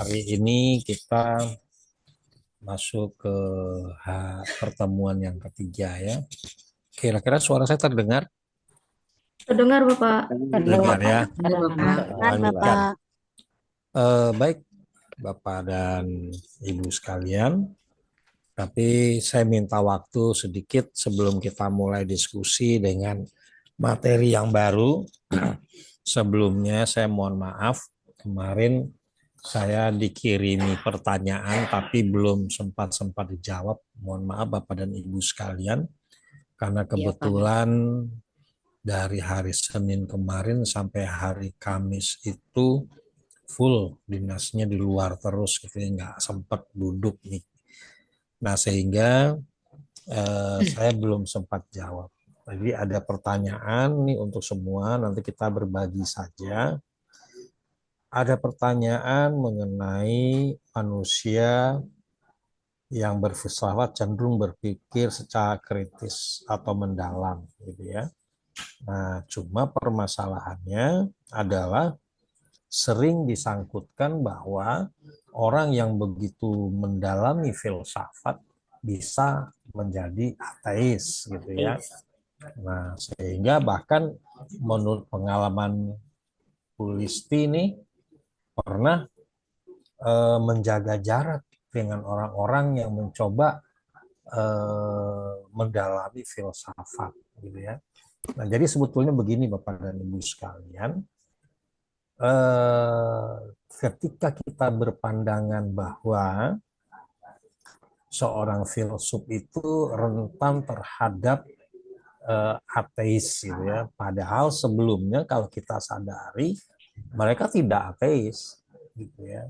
Hari ini kita masuk ke pertemuan yang ketiga ya. Kira-kira suara saya terdengar? Terdengar Bapak. Terdengar ya. Dengar Bapak. Lanjutkan. Baik, Bapak dan Ibu sekalian. Tapi saya minta waktu sedikit sebelum kita mulai diskusi dengan materi yang baru. Sebelumnya saya mohon maaf, kemarin saya dikirimi pertanyaan tapi belum sempat dijawab. Mohon maaf Bapak dan Ibu sekalian, karena Iya, Pak. kebetulan dari hari Senin kemarin sampai hari Kamis itu full dinasnya di luar terus, gitu ya, nggak sempat duduk nih. Nah sehingga saya belum sempat jawab. Jadi ada pertanyaan nih untuk semua, nanti kita berbagi saja. Ada pertanyaan mengenai manusia yang berfilsafat cenderung berpikir secara kritis atau mendalam, gitu ya. Nah, cuma permasalahannya adalah sering disangkutkan bahwa orang yang begitu mendalami filsafat bisa menjadi ateis, gitu ya. Nah, sehingga bahkan menurut pengalaman Pulisti ini pernah menjaga jarak dengan orang-orang yang mencoba mendalami filsafat, gitu ya. Nah, jadi sebetulnya begini Bapak dan Ibu sekalian, eh, ketika kita berpandangan bahwa seorang filsuf itu rentan terhadap ateis, gitu ya. Padahal sebelumnya kalau kita sadari mereka tidak ateis, gitu ya.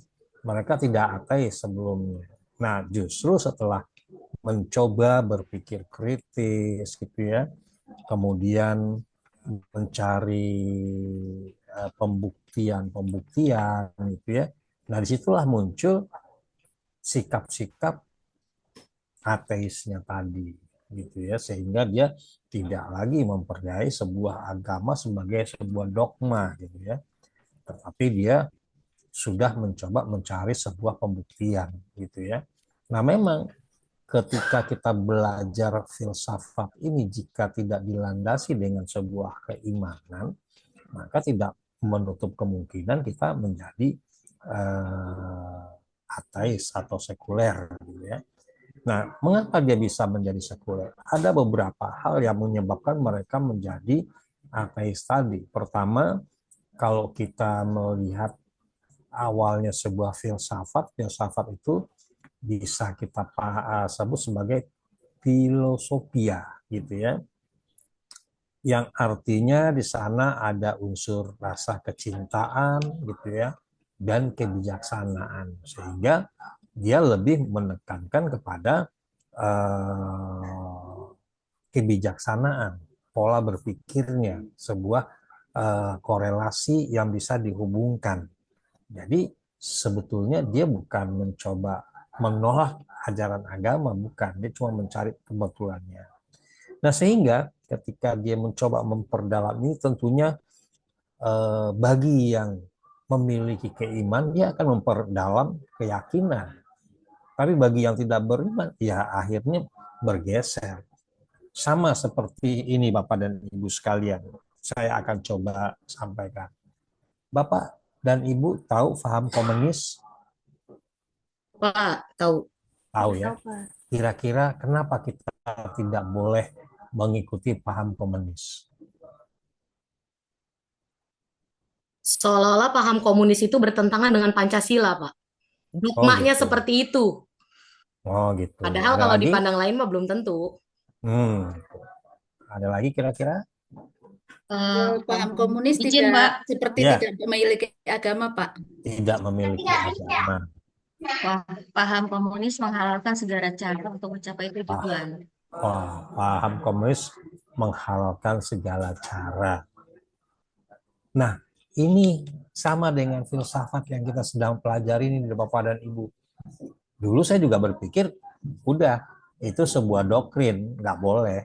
Mereka tidak ateis sebelumnya. Nah, justru setelah mencoba berpikir kritis, gitu ya, kemudian mencari pembuktian-pembuktian, gitu ya. Nah, disitulah muncul sikap-sikap ateisnya tadi, gitu ya, sehingga dia tidak lagi memperdayai sebuah agama sebagai sebuah dogma, gitu ya, tetapi dia sudah mencoba mencari sebuah pembuktian, gitu ya. Nah, memang ketika kita belajar filsafat ini, jika tidak dilandasi dengan sebuah keimanan, maka tidak menutup kemungkinan kita menjadi ateis atau sekuler, gitu ya. Nah, mengapa dia bisa menjadi sekuler? Ada beberapa hal yang menyebabkan mereka menjadi ateis tadi. Pertama, kalau kita melihat awalnya sebuah filsafat, filsafat itu bisa kita sebut sebagai filosofia, gitu ya. Yang artinya di sana ada unsur rasa kecintaan, gitu ya, dan kebijaksanaan, sehingga dia lebih menekankan kepada eh, kebijaksanaan, pola berpikirnya, sebuah korelasi yang bisa dihubungkan. Jadi sebetulnya dia bukan mencoba menolak ajaran agama, bukan. Dia cuma mencari kebetulannya. Nah, sehingga ketika dia mencoba memperdalam ini, tentunya bagi yang memiliki keiman, dia akan memperdalam keyakinan. Tapi bagi yang tidak beriman, ya akhirnya bergeser. Sama seperti ini Bapak dan Ibu sekalian. Saya akan coba sampaikan. Bapak dan Ibu tahu paham komunis? Pak, tahu. Tahu ya. Kira-kira kenapa kita tidak boleh mengikuti paham komunis? Seolah-olah paham komunis itu bertentangan dengan Pancasila, Pak. Oh Dogmanya gitu. seperti itu. Oh gitu. Padahal Ada kalau lagi? dipandang lain mah belum tentu. Gitu. Ada lagi kira-kira? Paham komunis Izin, tidak Pak. seperti Ya, tidak memiliki agama, Pak. tidak memiliki agama. Paham komunis menghalalkan segala cara untuk mencapai Pah- tujuan. Paham komunis menghalalkan segala cara. Nah, ini sama dengan filsafat yang kita sedang pelajari ini Bapak dan Ibu. Dulu saya juga berpikir, udah, itu sebuah doktrin, nggak boleh.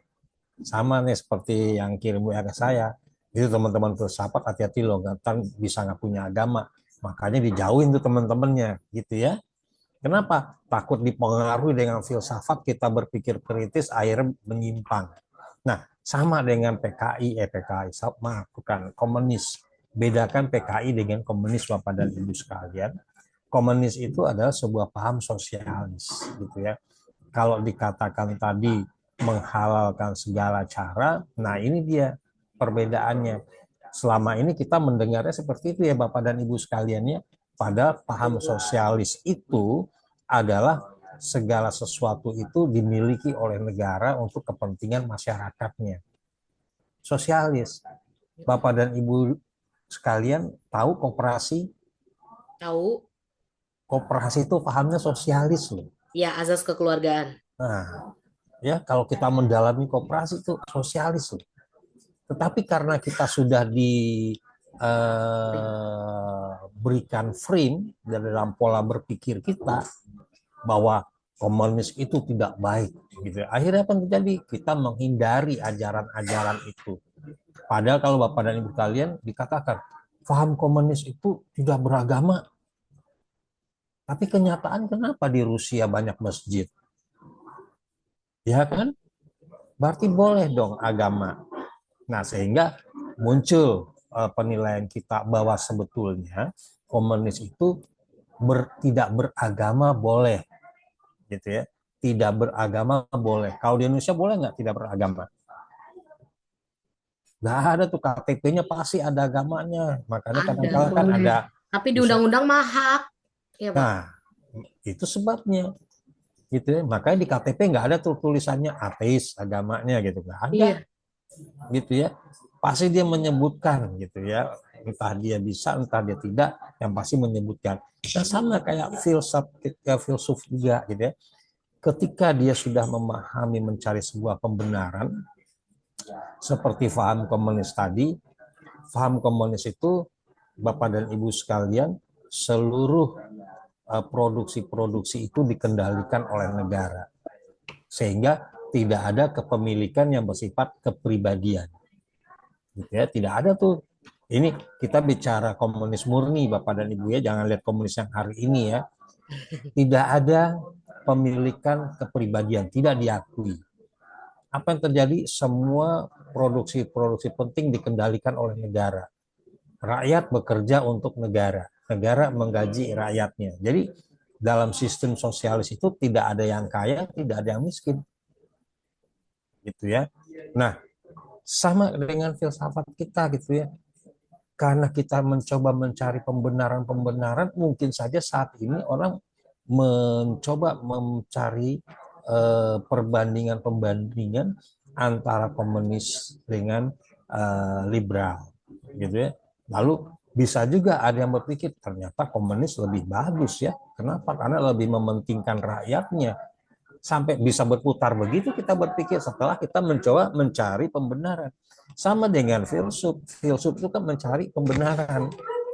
Sama nih seperti yang kirim WA ke saya. Itu teman-teman filsafat, hati-hati loh, ntar bisa nggak punya agama. Makanya dijauhin tuh teman-temannya, gitu ya. Kenapa? Takut dipengaruhi dengan filsafat, kita berpikir kritis, akhirnya menyimpang. Nah, sama dengan maaf, bukan komunis. Bedakan PKI dengan komunis, Bapak dan Ibu sekalian. Komunis itu adalah sebuah paham sosialis, gitu ya. Kalau dikatakan tadi menghalalkan segala cara, nah ini dia perbedaannya. Selama ini kita mendengarnya seperti itu ya Bapak dan Ibu sekalian ya. Pada paham sosialis itu adalah segala sesuatu itu dimiliki oleh negara untuk kepentingan masyarakatnya. Sosialis. Bapak dan Ibu sekalian tahu koperasi? Tahu? Koperasi itu pahamnya sosialis loh. Ya, azas kekeluargaan. Nah, ya kalau kita mendalami koperasi itu sosialis loh. Tetapi karena kita sudah diberikan frame dalam pola berpikir kita bahwa komunis itu tidak baik, gitu. Akhirnya apa yang terjadi? Kita menghindari ajaran-ajaran itu. Padahal kalau Bapak dan Ibu kalian dikatakan paham komunis itu tidak beragama, tapi kenyataan kenapa di Rusia banyak masjid? Ya kan? Berarti boleh dong agama. Nah, sehingga muncul penilaian kita bahwa sebetulnya komunis itu tidak beragama boleh, gitu ya. Tidak beragama boleh. Kalau di Indonesia boleh nggak tidak beragama? Nggak ada tuh, KTP-nya pasti ada agamanya. Makanya kadang-kala kan Ada. ada. Tapi di Bisa. undang-undang mah hak. Ya, Pak. Nah, itu sebabnya. Gitu ya. Makanya di KTP nggak ada tuh tulisannya ateis agamanya gitu. Nggak ada. Iya. Gitu ya. Pasti dia menyebutkan gitu ya. Entah dia bisa, entah dia tidak, yang pasti menyebutkan. Nah, sama kayak filsuf juga gitu ya. Ketika dia sudah memahami, mencari sebuah pembenaran, seperti paham komunis tadi, paham komunis itu, Bapak dan Ibu sekalian, seluruh produksi-produksi itu dikendalikan oleh negara. Sehingga tidak ada kepemilikan yang bersifat kepribadian. Gitu ya, tidak ada tuh. Ini kita bicara komunis murni, Bapak dan Ibu ya, jangan lihat komunis yang hari ini ya. Tidak ada pemilikan kepribadian, tidak diakui. Apa yang terjadi? Semua produksi-produksi penting dikendalikan oleh negara. Rakyat bekerja untuk negara. Negara menggaji rakyatnya. Jadi dalam sistem sosialis itu tidak ada yang kaya, tidak ada yang miskin. Gitu ya. Nah, sama dengan filsafat kita gitu ya. Karena kita mencoba mencari pembenaran-pembenaran, mungkin saja saat ini orang mencoba mencari perbandingan-perbandingan antara komunis dengan liberal, gitu ya. Lalu bisa juga ada yang berpikir ternyata komunis lebih bagus ya. Kenapa? Karena lebih mementingkan rakyatnya. Sampai bisa berputar begitu kita berpikir setelah kita mencoba mencari pembenaran. Sama dengan filsuf. Filsuf itu kan mencari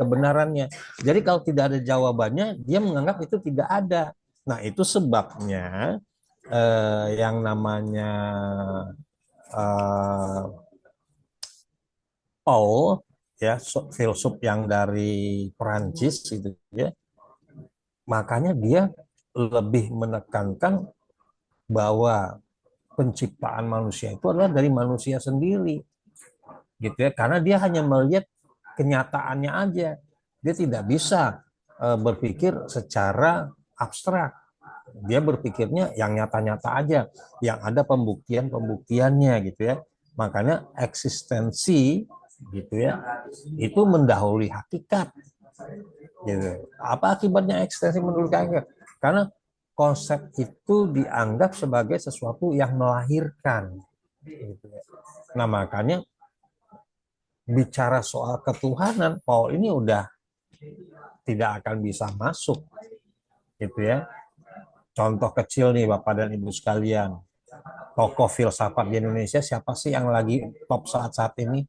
kebenarannya. Jadi kalau tidak ada jawabannya, dia menganggap itu tidak ada. Nah, itu sebabnya yang namanya Paul, ya, filsuf yang dari Perancis itu ya, makanya dia lebih menekankan bahwa penciptaan manusia itu adalah dari manusia sendiri, gitu ya, karena dia hanya melihat kenyataannya aja, dia tidak bisa berpikir secara abstrak, dia berpikirnya yang nyata-nyata aja, yang ada pembuktiannya gitu ya, makanya eksistensi gitu ya, itu mendahului hakikat, gitu. Apa akibatnya eksistensi mendahului hakikat? Karena konsep itu dianggap sebagai sesuatu yang melahirkan. Gitu ya. Nah, makanya bicara soal ketuhanan, Paul ini udah tidak akan bisa masuk. Gitu ya. Contoh kecil nih Bapak dan Ibu sekalian. Tokoh filsafat di Indonesia siapa sih yang lagi top saat-saat ini?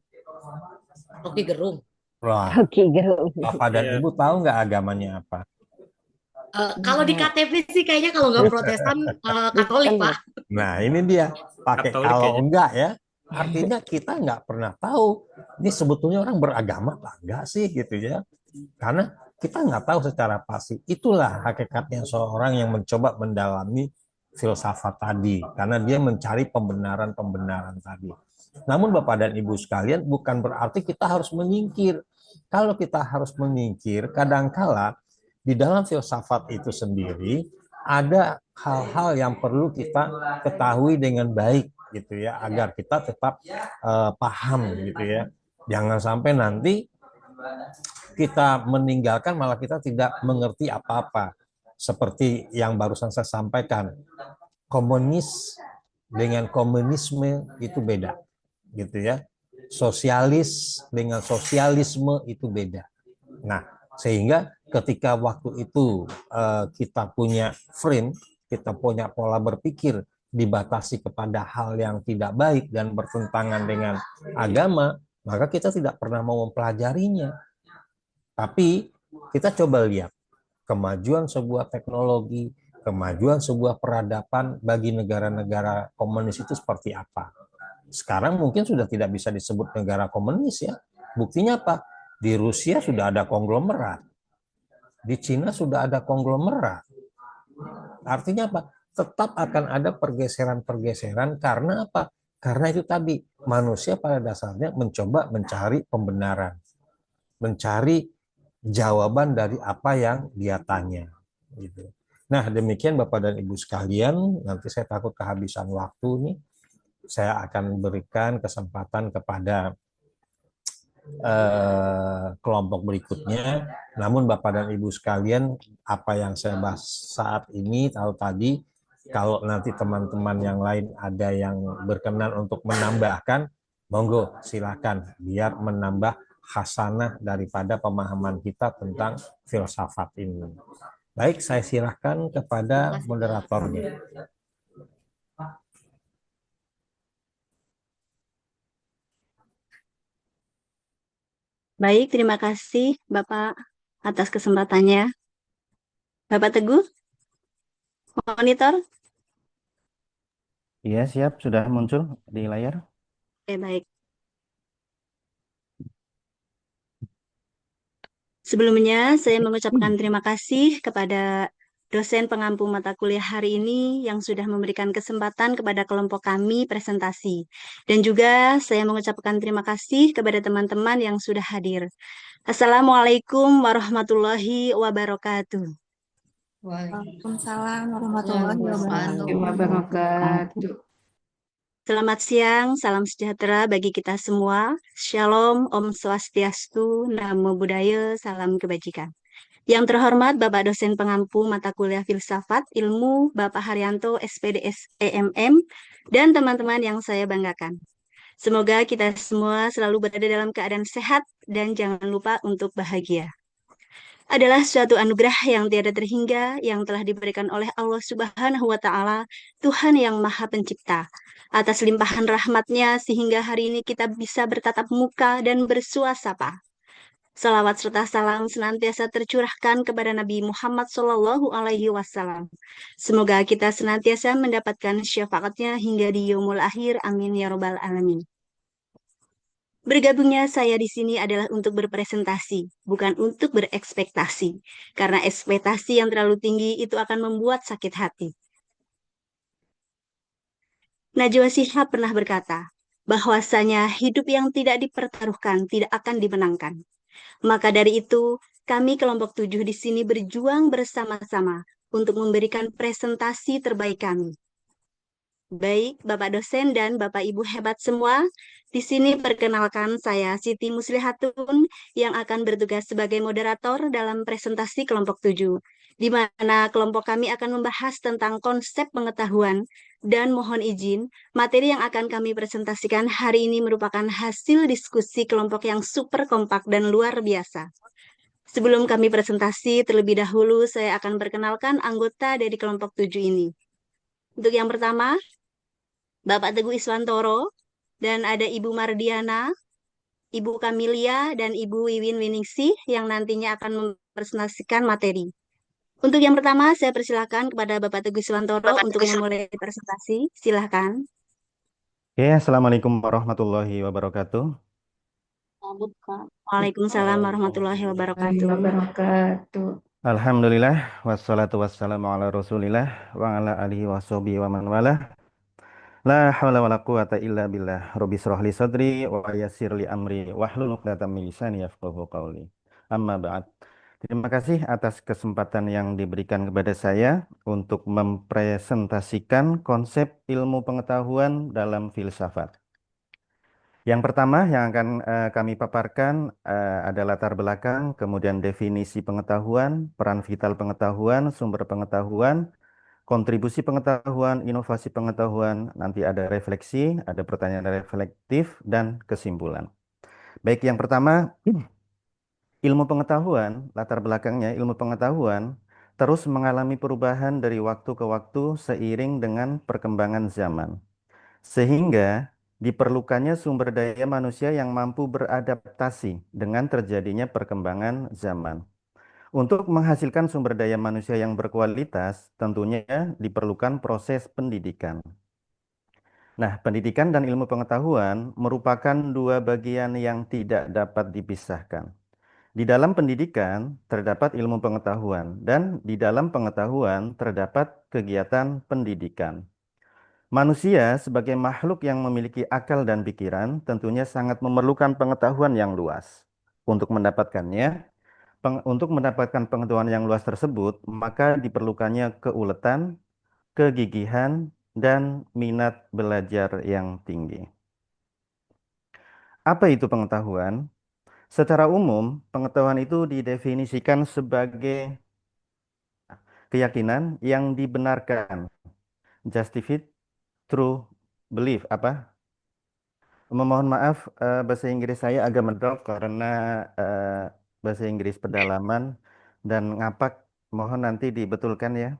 Rocky Gerung. Wah, Bapak dan Ibu tahu nggak agamanya apa? Kalau di KTP sih kayaknya kalau nggak Protestan Katolik, Pak. Nah, ini dia pakai Katolik kalau kayaknya. enggak ya. Artinya kita nggak pernah tahu ini sebetulnya orang beragama apa enggak sih gitu ya. Karena kita nggak tahu secara pasti. Itulah hakikatnya seorang yang mencoba mendalami filsafat tadi, karena dia mencari pembenaran-pembenaran tadi. Namun Bapak dan Ibu sekalian, bukan berarti kita harus menyingkir. Kalau kita harus menyingkir, kadangkala di dalam filsafat itu sendiri ada hal-hal yang perlu kita ketahui dengan baik gitu ya, agar kita tetap paham gitu ya. Jangan sampai nanti kita meninggalkan malah kita tidak mengerti apa-apa. Seperti yang barusan saya sampaikan, komunis dengan komunisme itu beda, gitu ya. Sosialis dengan sosialisme itu beda. Nah, sehingga ketika waktu itu kita punya frame, kita punya pola berpikir dibatasi kepada hal yang tidak baik dan bertentangan dengan agama, maka kita tidak pernah mau mempelajarinya. Tapi kita coba lihat kemajuan sebuah teknologi, kemajuan sebuah peradaban bagi negara-negara komunis itu seperti apa. Sekarang mungkin sudah tidak bisa disebut negara komunis ya. Buktinya apa? Di Rusia sudah ada konglomerat. Di Cina sudah ada konglomerat. Artinya apa? Tetap akan ada pergeseran-pergeseran karena apa? Karena itu tadi, manusia pada dasarnya mencoba mencari pembenaran, mencari jawaban dari apa yang dia tanya. Gitu. Nah, demikian Bapak dan Ibu sekalian, nanti saya takut kehabisan waktu nih. Saya akan berikan kesempatan kepada kelompok berikutnya. Namun Bapak dan Ibu sekalian, apa yang saya bahas saat ini atau tadi, kalau nanti teman-teman yang lain ada yang berkenan untuk menambahkan, monggo silakan biar menambah khasanah daripada pemahaman kita tentang filsafat ini. Baik, saya silakan kepada moderatornya. Baik, terima kasih Bapak atas kesempatannya. Bapak Teguh, monitor? Iya, siap. Sudah muncul di layar. Oke, baik. Sebelumnya, saya mengucapkan terima kasih kepada dosen pengampu mata kuliah hari ini yang sudah memberikan kesempatan kepada kelompok kami presentasi. Dan juga saya mengucapkan terima kasih kepada teman-teman yang sudah hadir. Assalamualaikum warahmatullahi wabarakatuh. Waalaikumsalam warahmatullahi Wabarakatuh. Selamat siang, salam sejahtera bagi kita semua. Shalom, Om Swastiastu, Namo Buddhaya, salam kebajikan. Yang terhormat Bapak dosen pengampu mata kuliah filsafat ilmu, Bapak Haryanto, SPDS EMM, dan teman-teman yang saya banggakan. Semoga kita semua selalu berada dalam keadaan sehat dan jangan lupa untuk bahagia. Adalah suatu anugerah yang tiada terhingga yang telah diberikan oleh Allah Subhanahu wa Ta'ala, Tuhan yang Maha Pencipta. Atas limpahan rahmatnya sehingga hari ini kita bisa bertatap muka dan bersuasapa. Salawat serta salam senantiasa tercurahkan kepada Nabi Muhammad Sallallahu Alaihi Wasallam. Semoga kita senantiasa mendapatkan syafaatnya hingga di yaumul akhir. Amin ya robbal alamin. Bergabungnya saya di sini adalah untuk berpresentasi, bukan untuk berekspektasi. Karena ekspektasi yang terlalu tinggi itu akan membuat sakit hati. Najwa Shihab pernah berkata, bahwasanya hidup yang tidak dipertaruhkan tidak akan dimenangkan. Maka dari itu, kami kelompok 7 di sini berjuang bersama-sama untuk memberikan presentasi terbaik kami. Baik, Bapak dosen dan Bapak Ibu hebat semua, di sini perkenalkan saya Siti Muslihatun yang akan bertugas sebagai moderator dalam presentasi kelompok 7, di mana kelompok kami akan membahas tentang konsep pengetahuan dan mohon izin, materi yang akan kami presentasikan hari ini merupakan hasil diskusi kelompok yang super kompak dan luar biasa. Sebelum kami presentasi, terlebih dahulu saya akan perkenalkan anggota dari kelompok 7 ini. Untuk yang pertama, Bapak Teguh Iswantoro, dan ada Ibu Mardiana, Ibu Kamilia, dan Ibu Wiwin Winingsih yang nantinya akan mempresentasikan materi. Untuk yang pertama, saya persilakan kepada Bapak Teguh Iswantoro untuk memulai presentasi. Silakan. Oke, Assalamualaikum warahmatullahi wabarakatuh. Waalaikumsalam warahmatullahi wabarakatuh. wabarakatuh. Alhamdulillah, wassalatu wassalamu ala rasulillah, wa ala alihi wa sahbihi wa man wala. La hawla wa la quwata illa billah. Rabbi shrah li sadri wa yassir li amri wahlul 'uqdatam min lisani yafqahu qawli. Amma ba'd. Terima kasih atas kesempatan yang diberikan kepada saya untuk mempresentasikan konsep ilmu pengetahuan dalam filsafat. Yang pertama yang akan kami paparkan ada latar belakang, kemudian definisi pengetahuan, peran vital pengetahuan, sumber pengetahuan, kontribusi pengetahuan, inovasi pengetahuan, nanti ada refleksi, ada pertanyaan reflektif, dan kesimpulan. Baik, yang pertama, ilmu pengetahuan, latar belakangnya ilmu pengetahuan terus mengalami perubahan dari waktu ke waktu seiring dengan perkembangan zaman. Sehingga diperlukannya sumber daya manusia yang mampu beradaptasi dengan terjadinya perkembangan zaman. Untuk menghasilkan sumber daya manusia yang berkualitas, tentunya diperlukan proses pendidikan. Nah, pendidikan dan ilmu pengetahuan merupakan dua bagian yang tidak dapat dipisahkan. Di dalam pendidikan terdapat ilmu pengetahuan, dan di dalam pengetahuan terdapat kegiatan pendidikan. Manusia sebagai makhluk yang memiliki akal dan pikiran tentunya sangat memerlukan pengetahuan yang luas. Untuk mendapatkan pengetahuan yang luas tersebut, maka diperlukannya keuletan, kegigihan, dan minat belajar yang tinggi. Apa itu pengetahuan? Secara umum, pengetahuan itu didefinisikan sebagai keyakinan yang dibenarkan, justified true belief. Memohon maaf, bahasa Inggris saya agak medok karena bahasa Inggris pedalaman dan ngapak. Mohon nanti dibetulkan ya.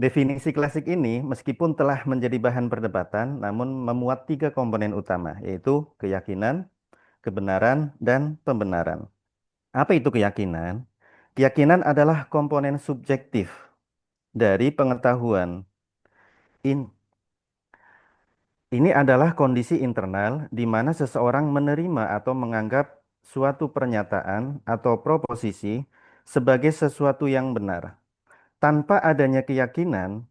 Definisi klasik ini meskipun telah menjadi bahan perdebatan, namun memuat 3 komponen utama, yaitu keyakinan, kebenaran, dan pembenaran. Apa itu keyakinan? Keyakinan adalah komponen subjektif dari pengetahuan. Ini adalah kondisi internal di mana seseorang menerima atau menganggap suatu pernyataan atau proposisi sebagai sesuatu yang benar. Tanpa adanya keyakinan,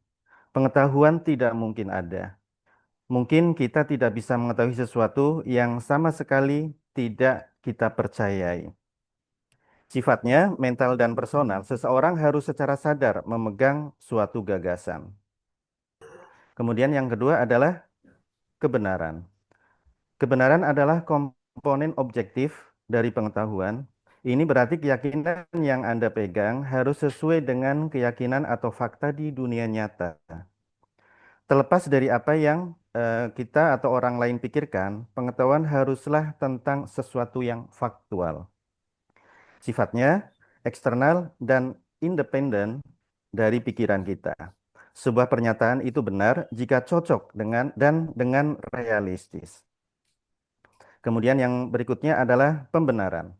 pengetahuan tidak mungkin ada. Mungkin kita tidak bisa mengetahui sesuatu yang sama sekali tidak kita percayai. Sifatnya mental dan personal, seseorang harus secara sadar memegang suatu gagasan. Kemudian yang kedua adalah kebenaran. Kebenaran adalah komponen objektif dari pengetahuan. Ini berarti keyakinan yang Anda pegang harus sesuai dengan keyakinan atau fakta di dunia nyata. Terlepas dari apa yang kita atau orang lain pikirkan, pengetahuan haruslah tentang sesuatu yang faktual. Sifatnya eksternal dan independen dari pikiran kita. Sebuah pernyataan itu benar jika cocok dengan realistis. Kemudian yang berikutnya adalah pembenaran.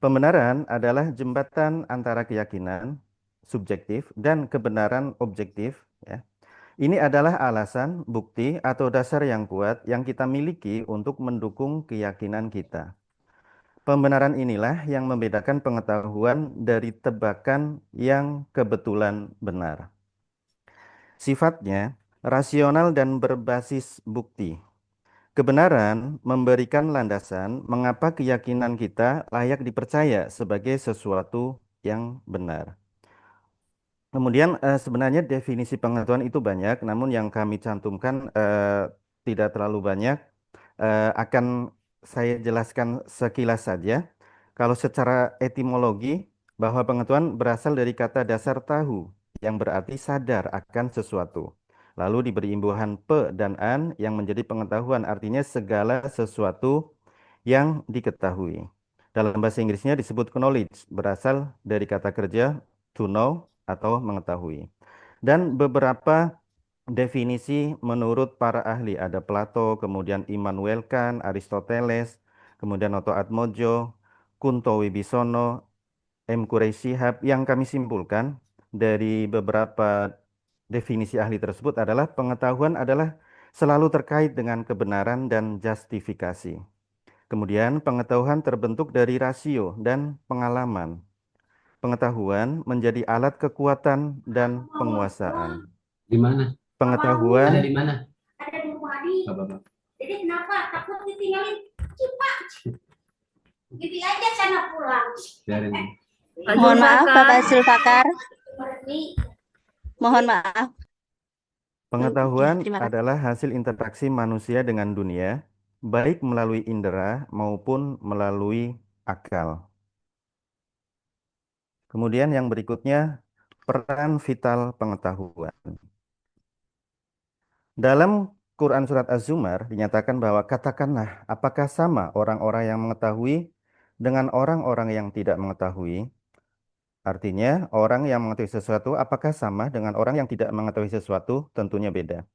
Pembenaran adalah jembatan antara keyakinan subjektif dan kebenaran objektif. Ya. Ini adalah alasan, bukti, atau dasar yang kuat yang kita miliki untuk mendukung keyakinan kita. Pembenaran inilah yang membedakan pengetahuan dari tebakan yang kebetulan benar. Sifatnya rasional dan berbasis bukti. Kebenaran memberikan landasan mengapa keyakinan kita layak dipercaya sebagai sesuatu yang benar. Kemudian sebenarnya definisi pengetahuan itu banyak, namun yang kami cantumkan tidak terlalu banyak. Akan saya jelaskan sekilas saja. Kalau secara etimologi, bahwa pengetahuan berasal dari kata dasar tahu, yang berarti sadar akan sesuatu. Lalu diberi imbuhan pe dan an yang menjadi pengetahuan, artinya segala sesuatu yang diketahui. Dalam bahasa Inggrisnya disebut knowledge, berasal dari kata kerja to know atau mengetahui. Dan beberapa definisi menurut para ahli, ada Plato, kemudian Immanuel Kant, Aristoteles, kemudian Otto Atmojo, Kunto Wibisono, M. Quraish Shihab. Yang kami simpulkan dari beberapa definisi ahli tersebut adalah pengetahuan adalah selalu terkait dengan kebenaran dan justifikasi. Kemudian pengetahuan terbentuk dari rasio dan pengalaman. Pengetahuan menjadi alat kekuatan dan penguasaan. Di mana? Ada Pengetahuan di mana? Ada di rumah Adi. Bapak. Jadi kenapa takut ditinggalin Cipa? Gitu aja sana pulang. Biarin. Pak Mohon maaf, Zulfakar. Bapak Zulfakar. Berarti Mohon maaf. Pengetahuan Terima kasih. adalah hasil interaksi manusia dengan dunia, baik melalui indera maupun melalui akal. Kemudian yang berikutnya, peran vital pengetahuan. Dalam Quran Surat Az-Zumar dinyatakan bahwa katakanlah, apakah sama orang-orang yang mengetahui dengan orang-orang yang tidak mengetahui? Artinya, orang yang mengetahui sesuatu apakah sama dengan orang yang tidak mengetahui sesuatu? Tentunya beda.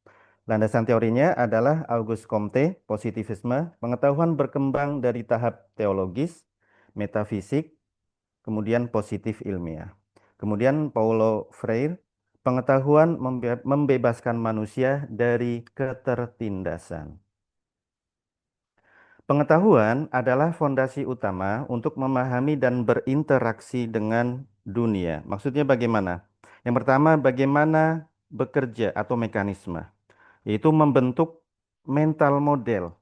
Landasan teorinya adalah Auguste Comte, positivisme, pengetahuan berkembang dari tahap teologis, metafisik, kemudian positif ilmiah. Kemudian Paulo Freire, pengetahuan membebaskan manusia dari ketertindasan. Pengetahuan adalah fondasi utama untuk memahami dan berinteraksi dengan dunia. Maksudnya bagaimana? Yang pertama, bagaimana bekerja atau mekanisme, yaitu membentuk mental model,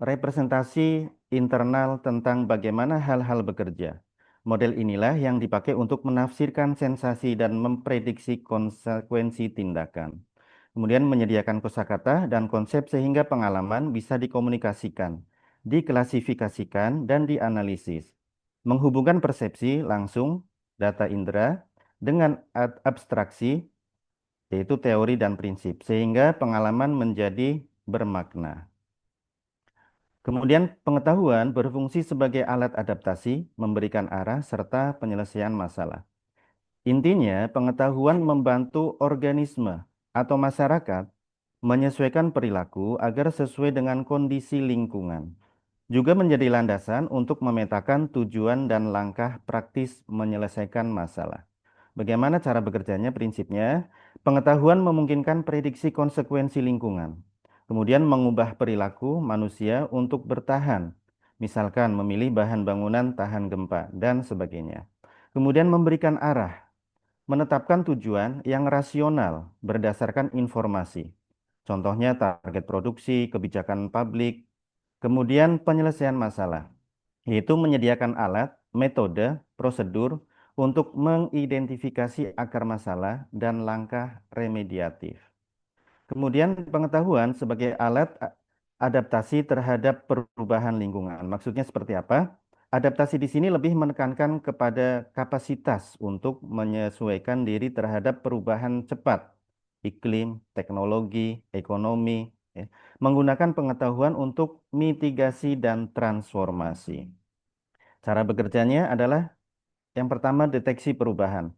representasi internal tentang bagaimana hal-hal bekerja. Model inilah yang dipakai untuk menafsirkan sensasi dan memprediksi konsekuensi tindakan. Kemudian menyediakan kosakata dan konsep sehingga pengalaman bisa dikomunikasikan, diklasifikasikan, dan dianalisis. Menghubungkan persepsi langsung, data indera, dengan abstraksi, yaitu teori dan prinsip, sehingga pengalaman menjadi bermakna. Kemudian pengetahuan berfungsi sebagai alat adaptasi, memberikan arah, serta penyelesaian masalah. Intinya, pengetahuan membantu organisme atau masyarakat menyesuaikan perilaku agar sesuai dengan kondisi lingkungan. Juga menjadi landasan untuk memetakan tujuan dan langkah praktis menyelesaikan masalah. Bagaimana cara bekerjanya? Prinsipnya, pengetahuan memungkinkan prediksi konsekuensi lingkungan. Kemudian mengubah perilaku manusia untuk bertahan, misalkan memilih bahan bangunan tahan gempa, dan sebagainya. Kemudian memberikan arah, menetapkan tujuan yang rasional berdasarkan informasi. Contohnya target produksi, kebijakan publik, kemudian penyelesaian masalah, yaitu menyediakan alat, metode, prosedur untuk mengidentifikasi akar masalah dan langkah remediatif. Kemudian pengetahuan sebagai alat adaptasi terhadap perubahan lingkungan. Maksudnya seperti apa? Adaptasi di sini lebih menekankan kepada kapasitas untuk menyesuaikan diri terhadap perubahan cepat, iklim, teknologi, ekonomi, ya. Menggunakan pengetahuan untuk mitigasi dan transformasi. Cara bekerjanya adalah yang pertama deteksi perubahan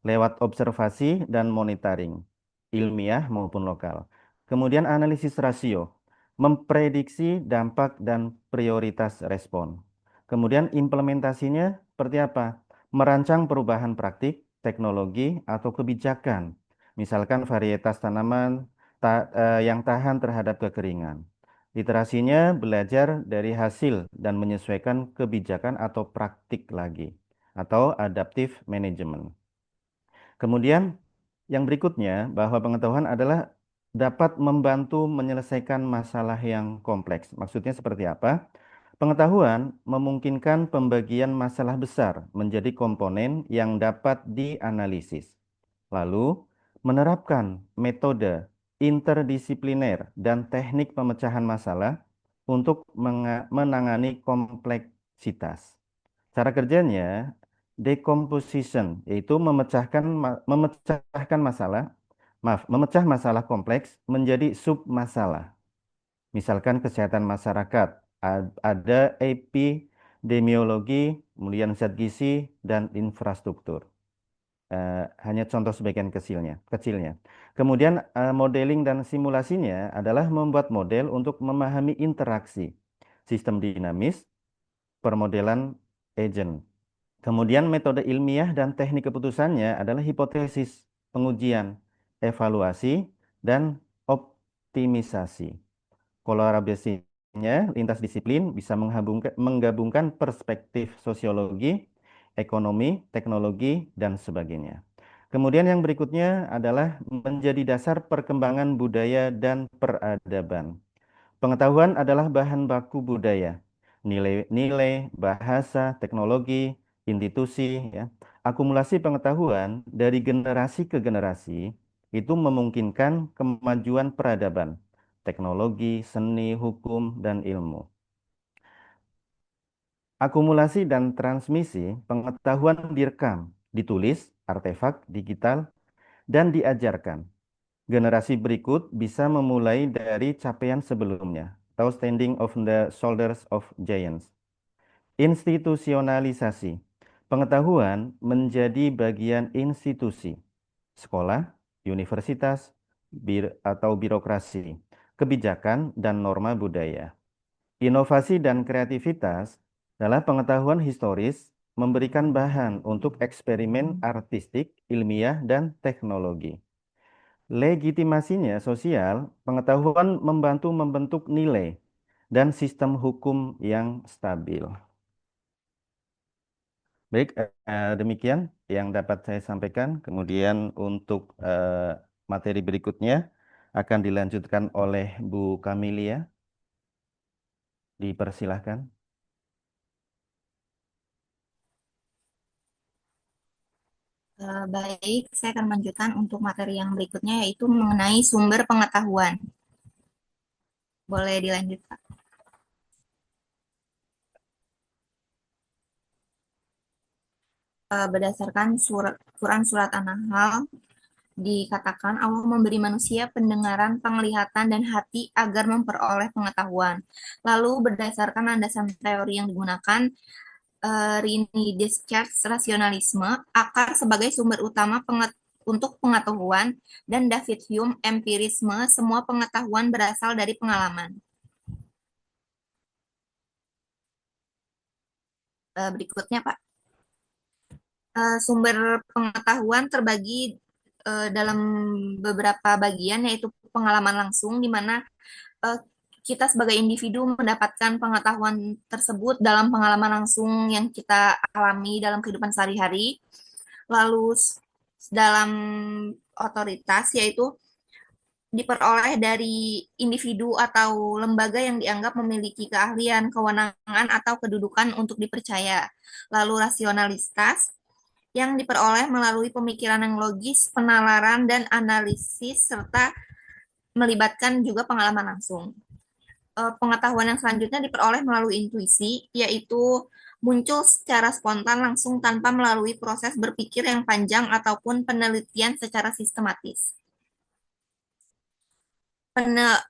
lewat observasi dan monitoring, ilmiah maupun lokal. Kemudian analisis rasio, memprediksi dampak dan prioritas respon. Kemudian implementasinya seperti apa? Merancang perubahan praktik, teknologi, atau kebijakan. Misalkan varietas tanaman yang tahan terhadap kekeringan. Literasinya belajar dari hasil dan menyesuaikan kebijakan atau praktik lagi, atau adaptive management. Kemudian yang berikutnya, bahwa pengetahuan adalah dapat membantu menyelesaikan masalah yang kompleks. Maksudnya seperti apa? Pengetahuan memungkinkan pembagian masalah besar menjadi komponen yang dapat dianalisis. Lalu, menerapkan metode interdisipliner dan teknik pemecahan masalah untuk menangani kompleksitas. Cara kerjanya decomposition, yaitu memecah masalah kompleks menjadi submasalah. Misalkan kesehatan masyarakat, ada epidemiologi, kemudian zat gizi, dan infrastruktur. Hanya contoh sebagian kecilnya. Kemudian modeling dan simulasinya adalah membuat model untuk memahami interaksi, sistem dinamis, permodelan agent. Kemudian metode ilmiah dan teknik keputusannya adalah hipotesis, pengujian, evaluasi, dan optimisasi. Kolaborasi lintas disiplin bisa menggabungkan perspektif sosiologi, ekonomi, teknologi, dan sebagainya. Kemudian yang berikutnya adalah menjadi dasar perkembangan budaya dan peradaban. Pengetahuan adalah bahan baku budaya. Nilai-nilai, bahasa, teknologi, institusi, ya. Akumulasi pengetahuan dari generasi ke generasi itu memungkinkan kemajuan peradaban, teknologi, seni, hukum, dan ilmu. Akumulasi dan transmisi pengetahuan direkam, ditulis, artefak digital, dan diajarkan. Generasi berikut bisa memulai dari capaian sebelumnya, atau standing of the shoulders of giants. Institusionalisasi. Pengetahuan menjadi bagian institusi, sekolah, universitas, atau birokrasi, kebijakan, dan norma budaya. Inovasi dan kreativitas adalah pengetahuan historis memberikan bahan untuk eksperimen artistik, ilmiah, dan teknologi. Legitimasinya sosial, pengetahuan membantu membentuk nilai dan sistem hukum yang stabil. Baik, demikian yang dapat saya sampaikan. Kemudian untuk materi berikutnya akan dilanjutkan oleh Bu Kamilia. Dipersilahkan. Baik, saya akan melanjutkan untuk materi yang berikutnya yaitu mengenai sumber pengetahuan. Boleh dilanjut, Pak. Berdasarkan Quran Surat An-Nahl, dikatakan Allah memberi manusia pendengaran, penglihatan, dan hati agar memperoleh pengetahuan. Lalu berdasarkan landasan teori yang digunakan, Rini Descartes rasionalisme, akar sebagai sumber utama untuk pengetahuan, dan David Hume empirisme, semua pengetahuan berasal dari pengalaman. Berikutnya, Pak. Sumber pengetahuan terbagi dalam beberapa bagian, yaitu pengalaman langsung, di mana kita sebagai individu mendapatkan pengetahuan tersebut dalam pengalaman langsung yang kita alami dalam kehidupan sehari-hari. Lalu dalam otoritas, yaitu diperoleh dari individu atau lembaga yang dianggap memiliki keahlian, kewenangan, atau kedudukan untuk dipercaya. Lalu rasionalitas, yang diperoleh melalui pemikiran yang logis, penalaran, dan analisis, serta melibatkan juga pengalaman langsung. Pengetahuan yang selanjutnya diperoleh melalui intuisi, yaitu muncul secara spontan langsung tanpa melalui proses berpikir yang panjang ataupun penelitian secara sistematis.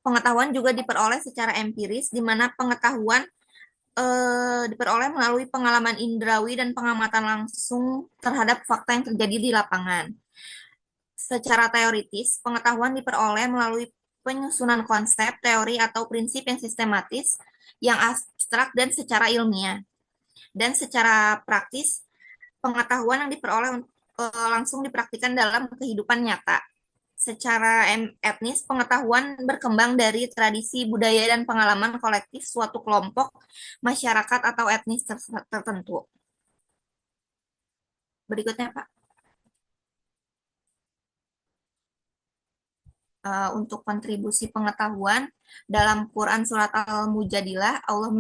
Pengetahuan juga diperoleh secara empiris, di mana pengetahuan diperoleh melalui pengalaman indrawi dan pengamatan langsung terhadap fakta yang terjadi di lapangan. Secara teoritis, pengetahuan diperoleh melalui penyusunan konsep, teori, atau prinsip yang sistematis, yang abstrak dan secara ilmiah. Dan secara praktis, pengetahuan yang diperoleh langsung dipraktikkan dalam kehidupan nyata. Secara etnis, pengetahuan berkembang dari tradisi, budaya, dan pengalaman kolektif suatu kelompok, masyarakat, atau etnis tertentu. Berikutnya, Pak. Untuk kontribusi pengetahuan, dalam Quran Surat Al-Mujadilah, Allah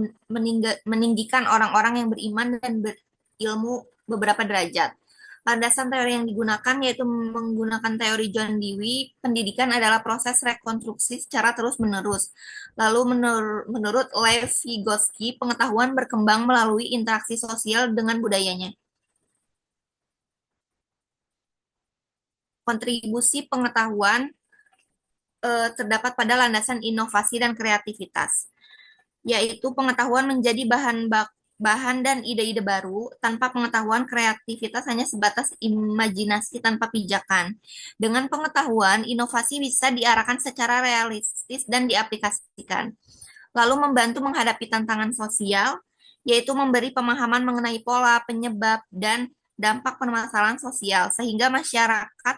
meninggikan orang-orang yang beriman dan berilmu beberapa derajat. Landasan teori yang digunakan yaitu menggunakan teori John Dewey, pendidikan adalah proses rekonstruksi secara terus-menerus. Lalu menurut Lev Vygotsky, pengetahuan berkembang melalui interaksi sosial dengan budayanya. Kontribusi pengetahuan terdapat pada landasan inovasi dan kreativitas, yaitu pengetahuan menjadi bahan dan ide-ide baru. Tanpa pengetahuan, kreativitas hanya sebatas imajinasi tanpa pijakan. Dengan pengetahuan, inovasi bisa diarahkan secara realistis dan diaplikasikan. Lalu membantu menghadapi tantangan sosial, yaitu memberi pemahaman mengenai pola, penyebab, dan dampak permasalahan sosial, sehingga masyarakat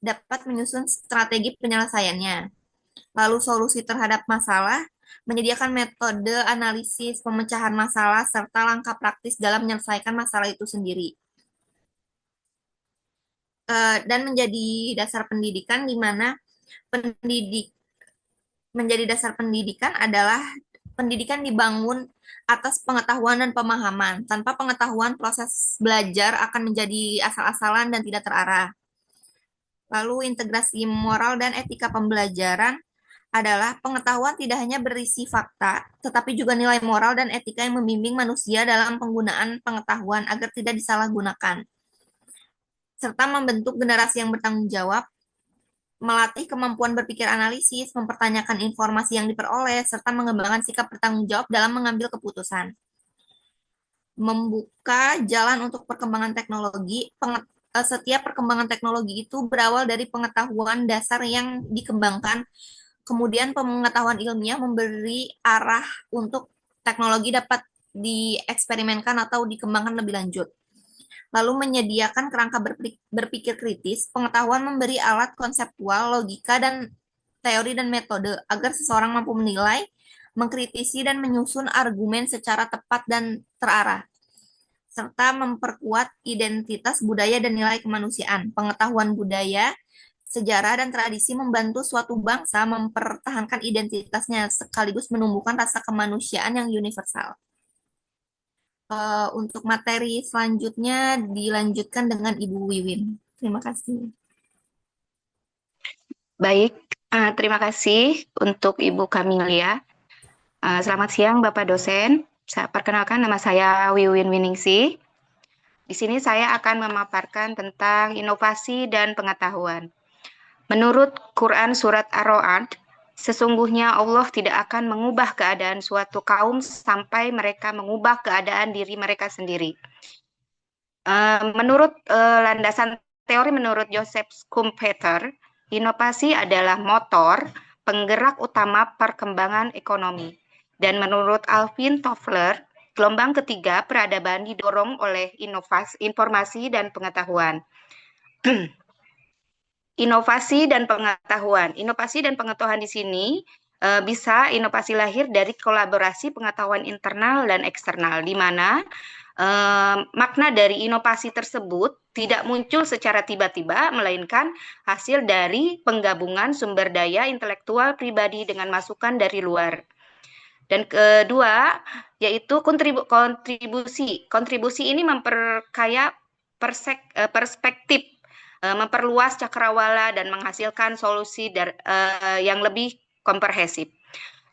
dapat menyusun strategi penyelesaiannya. Lalu solusi terhadap masalah, menyediakan metode analisis pemecahan masalah serta langkah praktis dalam menyelesaikan masalah itu sendiri. Dan menjadi dasar pendidikan di mana menjadi dasar pendidikan adalah pendidikan dibangun atas pengetahuan dan pemahaman. Tanpa pengetahuan, proses belajar akan menjadi asal-asalan dan tidak terarah. Lalu integrasi moral dan etika pembelajaran adalah pengetahuan tidak hanya berisi fakta, tetapi juga nilai moral dan etika yang membimbing manusia dalam penggunaan pengetahuan agar tidak disalahgunakan, serta membentuk generasi yang bertanggung jawab, melatih kemampuan berpikir analisis, mempertanyakan informasi yang diperoleh, serta mengembangkan sikap bertanggung jawab dalam mengambil keputusan. Membuka jalan untuk perkembangan teknologi. Setiap perkembangan teknologi itu berawal dari pengetahuan dasar yang dikembangkan, kemudian pengetahuan ilmiah memberi arah untuk teknologi dapat dieksperimenkan atau dikembangkan lebih lanjut. Lalu menyediakan kerangka berpikir kritis, pengetahuan memberi alat konseptual, logika, dan teori dan metode agar seseorang mampu menilai, mengkritisi, dan menyusun argumen secara tepat dan terarah, serta memperkuat identitas budaya dan nilai kemanusiaan. Pengetahuan budaya, sejarah, dan tradisi membantu suatu bangsa mempertahankan identitasnya sekaligus menumbuhkan rasa kemanusiaan yang universal. Untuk materi selanjutnya dilanjutkan dengan Ibu Wiwin. Terima kasih. Baik, terima kasih untuk Ibu Kamilia. Selamat siang Bapak dosen. Saya perkenalkan, nama saya Wiwin Winingsih. Di sini saya akan memaparkan tentang inovasi dan pengetahuan. Menurut Quran Surat Ar-Ra'd, sesungguhnya Allah tidak akan mengubah keadaan suatu kaum sampai mereka mengubah keadaan diri mereka sendiri. Menurut landasan teori menurut Joseph Schumpeter, inovasi adalah motor penggerak utama perkembangan ekonomi. Dan menurut Alvin Toffler, gelombang ketiga peradaban didorong oleh informasi dan pengetahuan. Inovasi dan pengetahuan. Inovasi dan pengetahuan di sini bisa inovasi lahir dari kolaborasi pengetahuan internal dan eksternal, di mana makna dari inovasi tersebut tidak muncul secara tiba-tiba, melainkan hasil dari penggabungan sumber daya intelektual pribadi dengan masukan dari luar. Dan kedua, yaitu kontribusi. Kontribusi ini memperkaya perspektif, memperluas cakrawala dan menghasilkan solusi yang lebih komprehensif.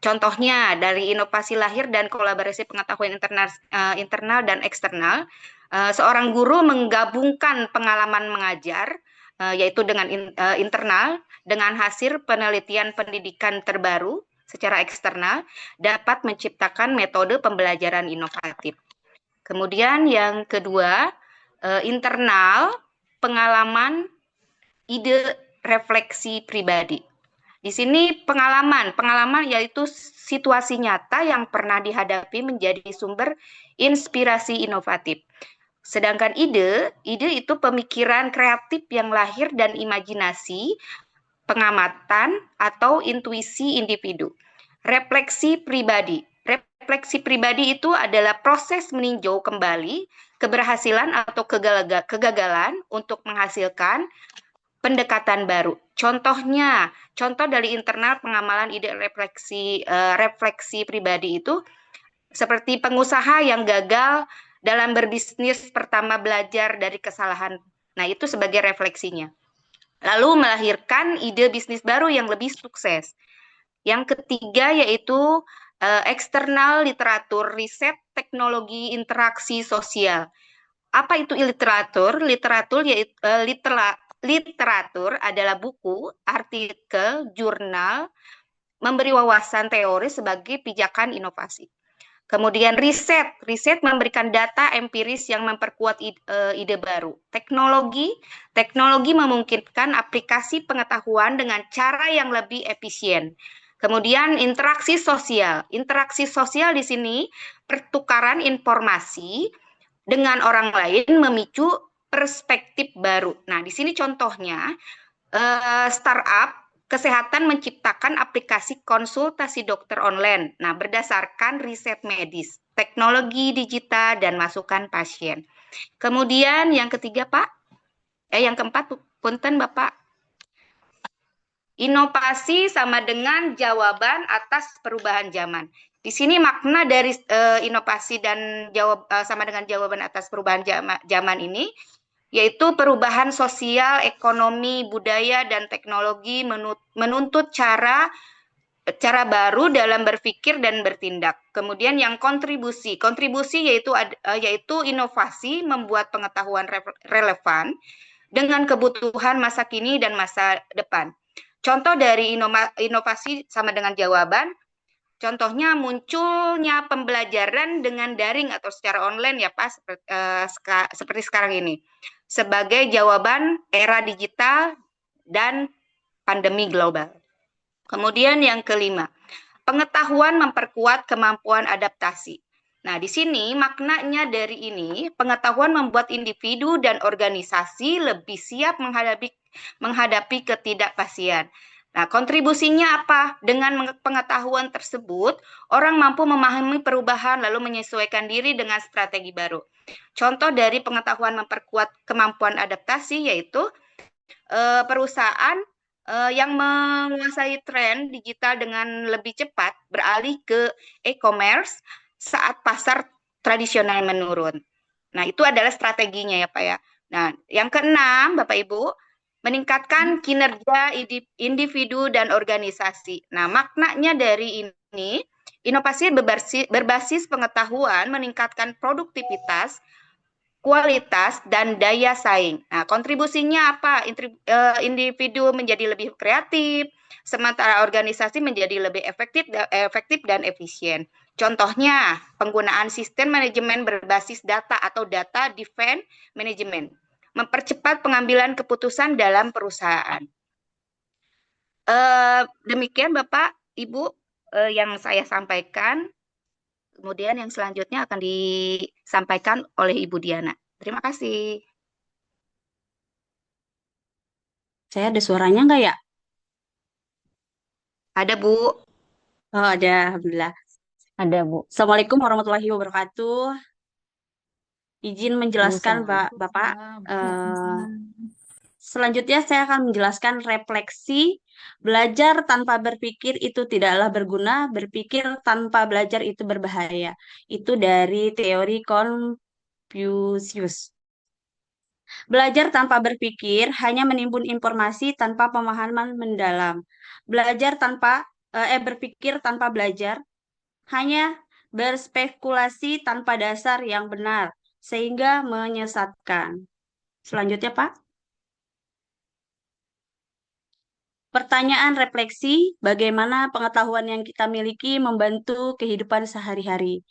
Contohnya dari inovasi lahir dan kolaborasi pengetahuan internal dan eksternal, seorang guru menggabungkan pengalaman mengajar, yaitu dengan internal, dengan hasil penelitian pendidikan terbaru secara eksternal, dapat menciptakan metode pembelajaran inovatif. Kemudian yang kedua, internal, pengalaman, ide, refleksi pribadi. Di sini pengalaman yaitu situasi nyata yang pernah dihadapi menjadi sumber inspirasi inovatif. Sedangkan ide itu pemikiran kreatif yang lahir dan imajinasi, pengamatan atau intuisi individu. Refleksi pribadi. Refleksi pribadi itu adalah proses meninjau kembali keberhasilan atau kegagalan untuk menghasilkan pendekatan baru. Contoh dari internal pengamalan ide refleksi pribadi itu seperti pengusaha yang gagal dalam berbisnis pertama belajar dari kesalahan. Nah, itu sebagai refleksinya. Lalu melahirkan ide bisnis baru yang lebih sukses. Yang ketiga yaitu eksternal literatur, riset, teknologi, interaksi sosial. Apa itu literatur? Literatur adalah buku, artikel, jurnal, memberi wawasan teori sebagai pijakan inovasi. Kemudian riset memberikan data empiris yang memperkuat ide baru. Teknologi memungkinkan aplikasi pengetahuan dengan cara yang lebih efisien. Kemudian interaksi sosial di sini pertukaran informasi dengan orang lain memicu perspektif baru. Nah, di sini contohnya startup Kesehatan menciptakan aplikasi konsultasi dokter online. Nah, berdasarkan riset medis, teknologi digital, dan masukan pasien. Kemudian yang ketiga, Pak. Yang keempat, punten Bapak. Inovasi sama dengan jawaban atas perubahan zaman. Di sini makna dari inovasi dan sama dengan jawaban atas perubahan zaman ini, yaitu perubahan sosial, ekonomi, budaya, dan teknologi menuntut cara baru dalam berpikir dan bertindak. Kemudian yang kontribusi yaitu inovasi membuat pengetahuan relevan dengan kebutuhan masa kini dan masa depan. Contoh dari inovasi sama dengan jawaban, contohnya munculnya pembelajaran dengan daring atau secara online ya Pak, seperti sekarang ini, sebagai jawaban era digital dan pandemi global. Kemudian yang kelima, pengetahuan memperkuat kemampuan adaptasi. Nah, di sini maknanya dari ini, pengetahuan membuat individu dan organisasi lebih siap menghadapi ketidakpastian. Nah, kontribusinya apa? Dengan pengetahuan tersebut, orang mampu memahami perubahan lalu menyesuaikan diri dengan strategi baru. Contoh dari pengetahuan memperkuat kemampuan adaptasi yaitu perusahaan yang menguasai tren digital dengan lebih cepat beralih ke e-commerce saat pasar tradisional menurun. Nah, itu adalah strateginya ya Pak ya. Nah, yang keenam Bapak Ibu, meningkatkan kinerja individu dan organisasi. Nah, maknanya dari ini, inovasi berbasis pengetahuan meningkatkan produktivitas, kualitas, dan daya saing. Nah, kontribusinya apa? Individu menjadi lebih kreatif, sementara organisasi menjadi lebih efektif dan efisien. Contohnya, penggunaan sistem manajemen berbasis data atau data-driven management, mempercepat pengambilan keputusan dalam perusahaan. Demikian Bapak, Ibu, yang saya sampaikan. Kemudian yang selanjutnya akan disampaikan oleh Ibu Diana. Terima kasih. Saya ada suaranya nggak ya? Ada, Bu. Oh, ada. Alhamdulillah. Ada, Bu. Assalamualaikum warahmatullahi wabarakatuh. Izin menjelaskan, Bapak. Selanjutnya saya akan menjelaskan refleksi. Belajar tanpa berpikir itu tidaklah berguna, berpikir tanpa belajar itu berbahaya. Itu dari teori Confucius. Belajar tanpa berpikir hanya menimbun informasi tanpa pemahaman mendalam. Berpikir tanpa belajar hanya berspekulasi tanpa dasar yang benar, sehingga menyesatkan. Selanjutnya, Pak. Pertanyaan refleksi, bagaimana pengetahuan yang kita miliki membantu kehidupan sehari-hari?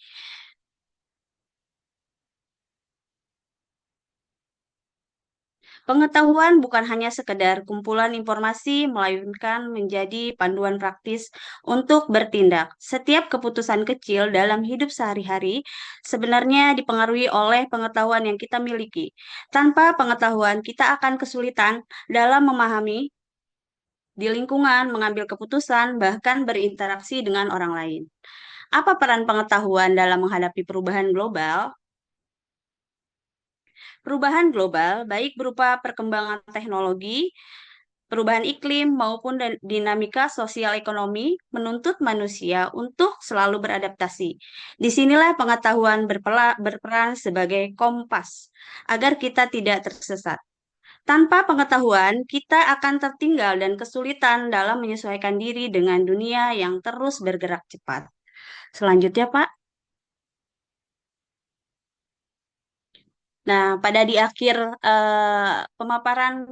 Pengetahuan bukan hanya sekedar kumpulan informasi, melainkan menjadi panduan praktis untuk bertindak. Setiap keputusan kecil dalam hidup sehari-hari sebenarnya dipengaruhi oleh pengetahuan yang kita miliki. Tanpa pengetahuan, kita akan kesulitan dalam memahami di lingkungan, mengambil keputusan, bahkan berinteraksi dengan orang lain. Apa peran pengetahuan dalam menghadapi perubahan global? Perubahan global, baik berupa perkembangan teknologi, perubahan iklim, maupun dinamika sosial ekonomi, menuntut manusia untuk selalu beradaptasi. Disinilah pengetahuan berperan sebagai kompas, agar kita tidak tersesat. Tanpa pengetahuan, kita akan tertinggal dan kesulitan dalam menyesuaikan diri dengan dunia yang terus bergerak cepat. Selanjutnya, Pak. Nah, pada di akhir pemaparan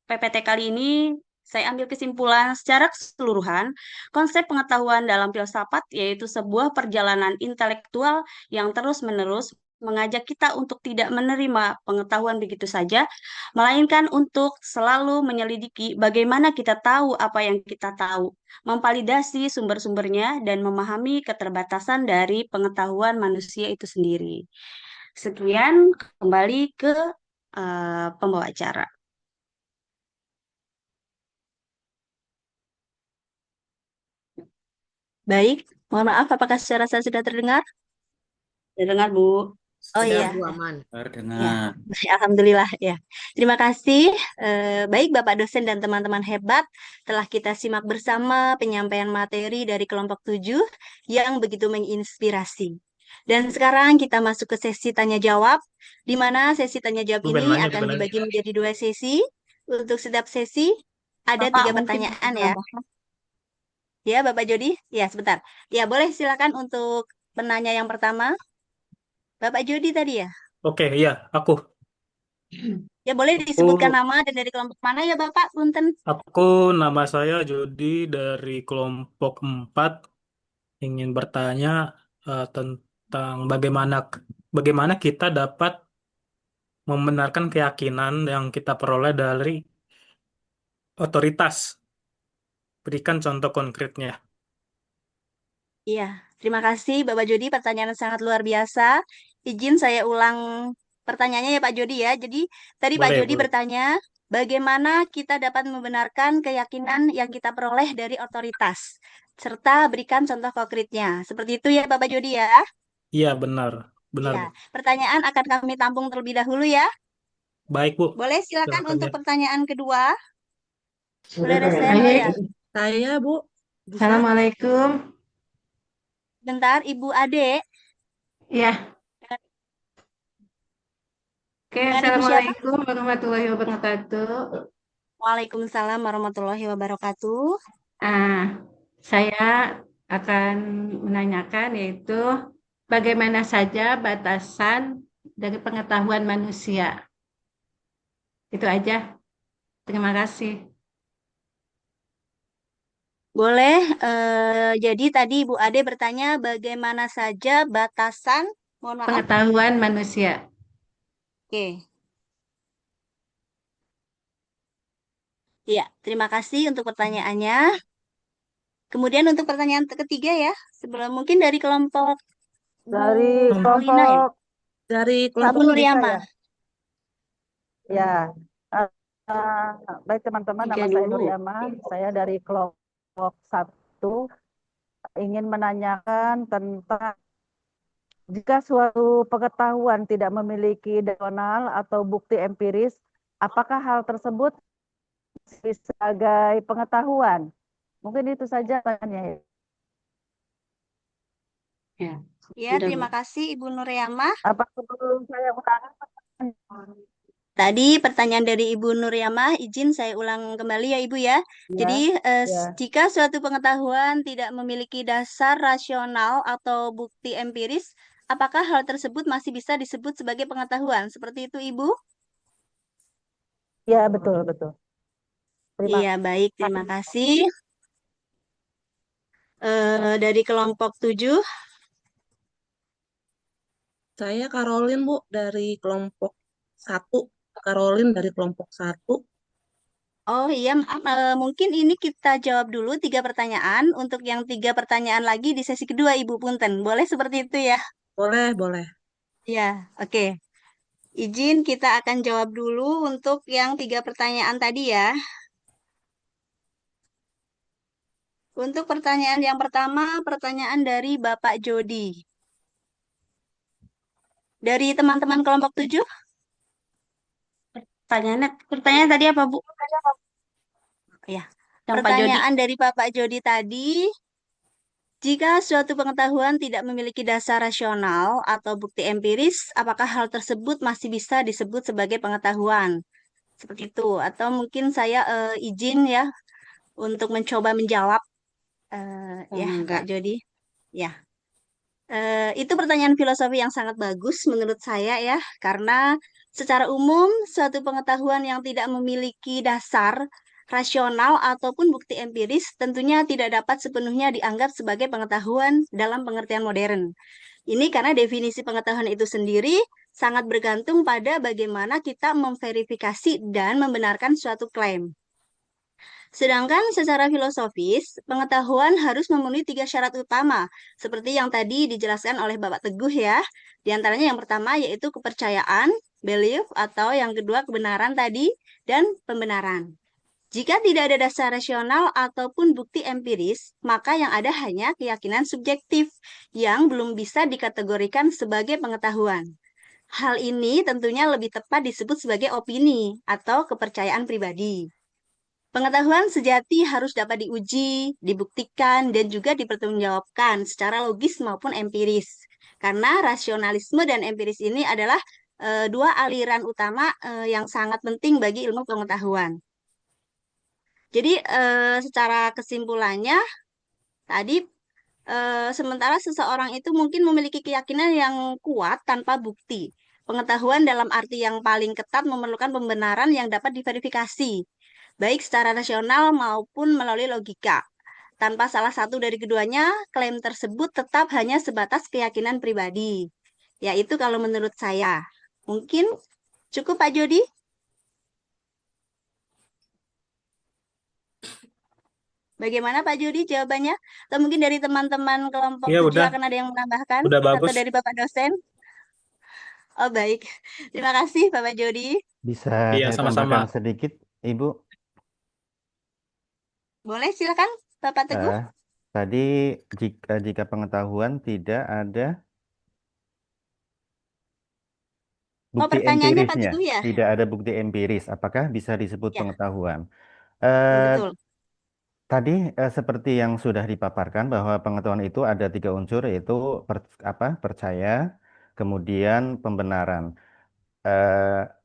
PPT kali ini, saya ambil kesimpulan secara keseluruhan, konsep pengetahuan dalam filsafat yaitu sebuah perjalanan intelektual yang terus-menerus mengajak kita untuk tidak menerima pengetahuan begitu saja, melainkan untuk selalu menyelidiki bagaimana kita tahu apa yang kita tahu, memvalidasi sumber-sumbernya, dan memahami keterbatasan dari pengetahuan manusia itu sendiri. Sekian, kembali ke pembawa acara. Baik, mohon maaf, apakah suara saya sudah terdengar? Terdengar, Bu. Oh Sudah, iya, Bu, aman. ya, Terdengar. baik, alhamdulillah ya. Terima kasih, baik Bapak dosen dan teman-teman hebat, telah kita simak bersama penyampaian materi dari kelompok 7 yang begitu menginspirasi. Dan sekarang kita masuk ke sesi tanya jawab, di mana sesi tanya jawab ini akan dibagi menjadi 2 sesi. Untuk setiap sesi ada 3 pertanyaan ya. Ya, Bapak Jody? Ya, sebentar. Ya, boleh silakan untuk penanya yang pertama. Bapak Jody tadi ya? Oke, iya, aku. Ya, boleh disebutkan Aku, nama dan dari kelompok mana ya, Bapak? Punten. nama saya Jody dari kelompok 4 ingin bertanya tentang bagaimana kita dapat membenarkan keyakinan yang kita peroleh dari otoritas. Berikan contoh konkretnya. Iya, terima kasih Bapak Jody. Pertanyaan sangat luar biasa. Izin saya ulang pertanyaannya ya Pak Jody ya. Jadi tadi Pak Boleh, Jody boleh. bertanya, bagaimana kita dapat membenarkan keyakinan yang kita peroleh dari otoritas, serta berikan contoh konkretnya. Seperti itu ya Bapak Jody ya. Iya, benar. Benar, Iya, Bu. pertanyaan akan kami tampung terlebih dahulu ya. Baik, Bu. Boleh silakan Silakan untuk ya. pertanyaan kedua. Saudara saya ya. Saya, Bu. Bisa? Assalamualaikum. Bentar, Ibu Ade. Ya, oke. Dengan Ibu siapa? Assalamualaikum warahmatullahi wabarakatuh. Waalaikumsalam warahmatullahi wabarakatuh. Saya akan menanyakan yaitu bagaimana saja batasan dari pengetahuan manusia. Itu aja. Terima kasih. Boleh, jadi tadi Ibu Ade bertanya bagaimana saja batasan, mohon maaf. Pengetahuan manusia. Oke. Ya, terima kasih untuk pertanyaannya. Kemudian untuk pertanyaan ketiga ya, sebelum mungkin dari kelompok Dari Bu Paulina ya. kelompok dari Pak kelompok Bu bisa Nuriyama. ya. Ya, baik teman-teman, Tiga nama saya dulu. Nuriyama. Saya dari kelompok 1 ingin menanyakan tentang jika suatu pengetahuan tidak memiliki rasional atau bukti empiris, apakah hal tersebut sebagai pengetahuan? Mungkin itu saja tanya. Ya, Ya, sudah, Bu. terima kasih Ibu Nuriyama. Apa sebelum saya ulangi? Tadi pertanyaan dari Ibu Nuriyama, izin saya ulang kembali ya Ibu ya. Jadi Ya. jika suatu pengetahuan tidak memiliki dasar rasional atau bukti empiris, apakah hal tersebut masih bisa disebut sebagai pengetahuan? Seperti itu Ibu? Ya, betul, betul. Iya, baik, terima kasih. Dari kelompok 7, Saya Karolin, Bu, dari kelompok 1. Karolin dari kelompok 1. oh iya, maaf, mungkin ini kita jawab dulu 3 pertanyaan. Untuk yang 3 pertanyaan lagi di sesi kedua Ibu Punten. Boleh seperti itu ya? Boleh, boleh. Ya, oke. Izin kita akan jawab dulu untuk yang 3 pertanyaan tadi ya. Untuk pertanyaan yang pertama, pertanyaan dari Bapak Jody. Dari teman-teman kelompok 7? Pertanyaan tadi apa, Bu? Ya, pertanyaan dari Bapak Jody tadi, jika suatu pengetahuan tidak memiliki dasar rasional atau bukti empiris, apakah hal tersebut masih bisa disebut sebagai pengetahuan? Seperti itu. Atau mungkin saya izin ya untuk mencoba menjawab ya, Kak Jody. Ya. Itu pertanyaan filosofi yang sangat bagus menurut saya ya, karena secara umum suatu pengetahuan yang tidak memiliki dasar rasional ataupun bukti empiris tentunya tidak dapat sepenuhnya dianggap sebagai pengetahuan dalam pengertian modern. Ini karena definisi pengetahuan itu sendiri sangat bergantung pada bagaimana kita memverifikasi dan membenarkan suatu klaim. Sedangkan secara filosofis, pengetahuan harus memenuhi 3 syarat utama, seperti yang tadi dijelaskan oleh Bapak Teguh ya. Di antaranya yang pertama yaitu kepercayaan, belief, atau yang kedua kebenaran tadi, dan pembenaran. Jika tidak ada dasar rasional ataupun bukti empiris, maka yang ada hanya keyakinan subjektif yang belum bisa dikategorikan sebagai pengetahuan. Hal ini tentunya lebih tepat disebut sebagai opini atau kepercayaan pribadi. Pengetahuan sejati harus dapat diuji, dibuktikan, dan juga dipertanggungjawabkan secara logis maupun empiris. Karena rasionalisme dan empiris ini adalah dua aliran utama yang sangat penting bagi ilmu pengetahuan. Jadi secara kesimpulannya tadi sementara seseorang itu mungkin memiliki keyakinan yang kuat tanpa bukti. Pengetahuan dalam arti yang paling ketat memerlukan pembenaran yang dapat diverifikasi, baik secara rasional maupun melalui logika. Tanpa salah satu dari keduanya, klaim tersebut tetap hanya sebatas keyakinan pribadi. Yaitu kalau menurut saya. Mungkin cukup Pak Jody? Bagaimana Pak Jody jawabannya? Atau mungkin dari teman-teman kelompok Iya, 7 udah. akan ada yang menambahkan? Udah Atau bagus. dari Bapak dosen? Oh baik, terima kasih Bapak Jody. Bisa Iya, saya sama-sama. tambahkan sedikit, Ibu? Boleh silakan Bapak Teguh. Tadi jika pengetahuan tidak ada Oh bukti pertanyaannya Pak empirisnya, Teguh ya? tidak ada bukti empiris, apakah bisa disebut Ya, pengetahuan? Eh, betul. Tadi seperti yang sudah dipaparkan bahwa pengetahuan itu ada 3 unsur, yaitu percaya, kemudian pembenaran.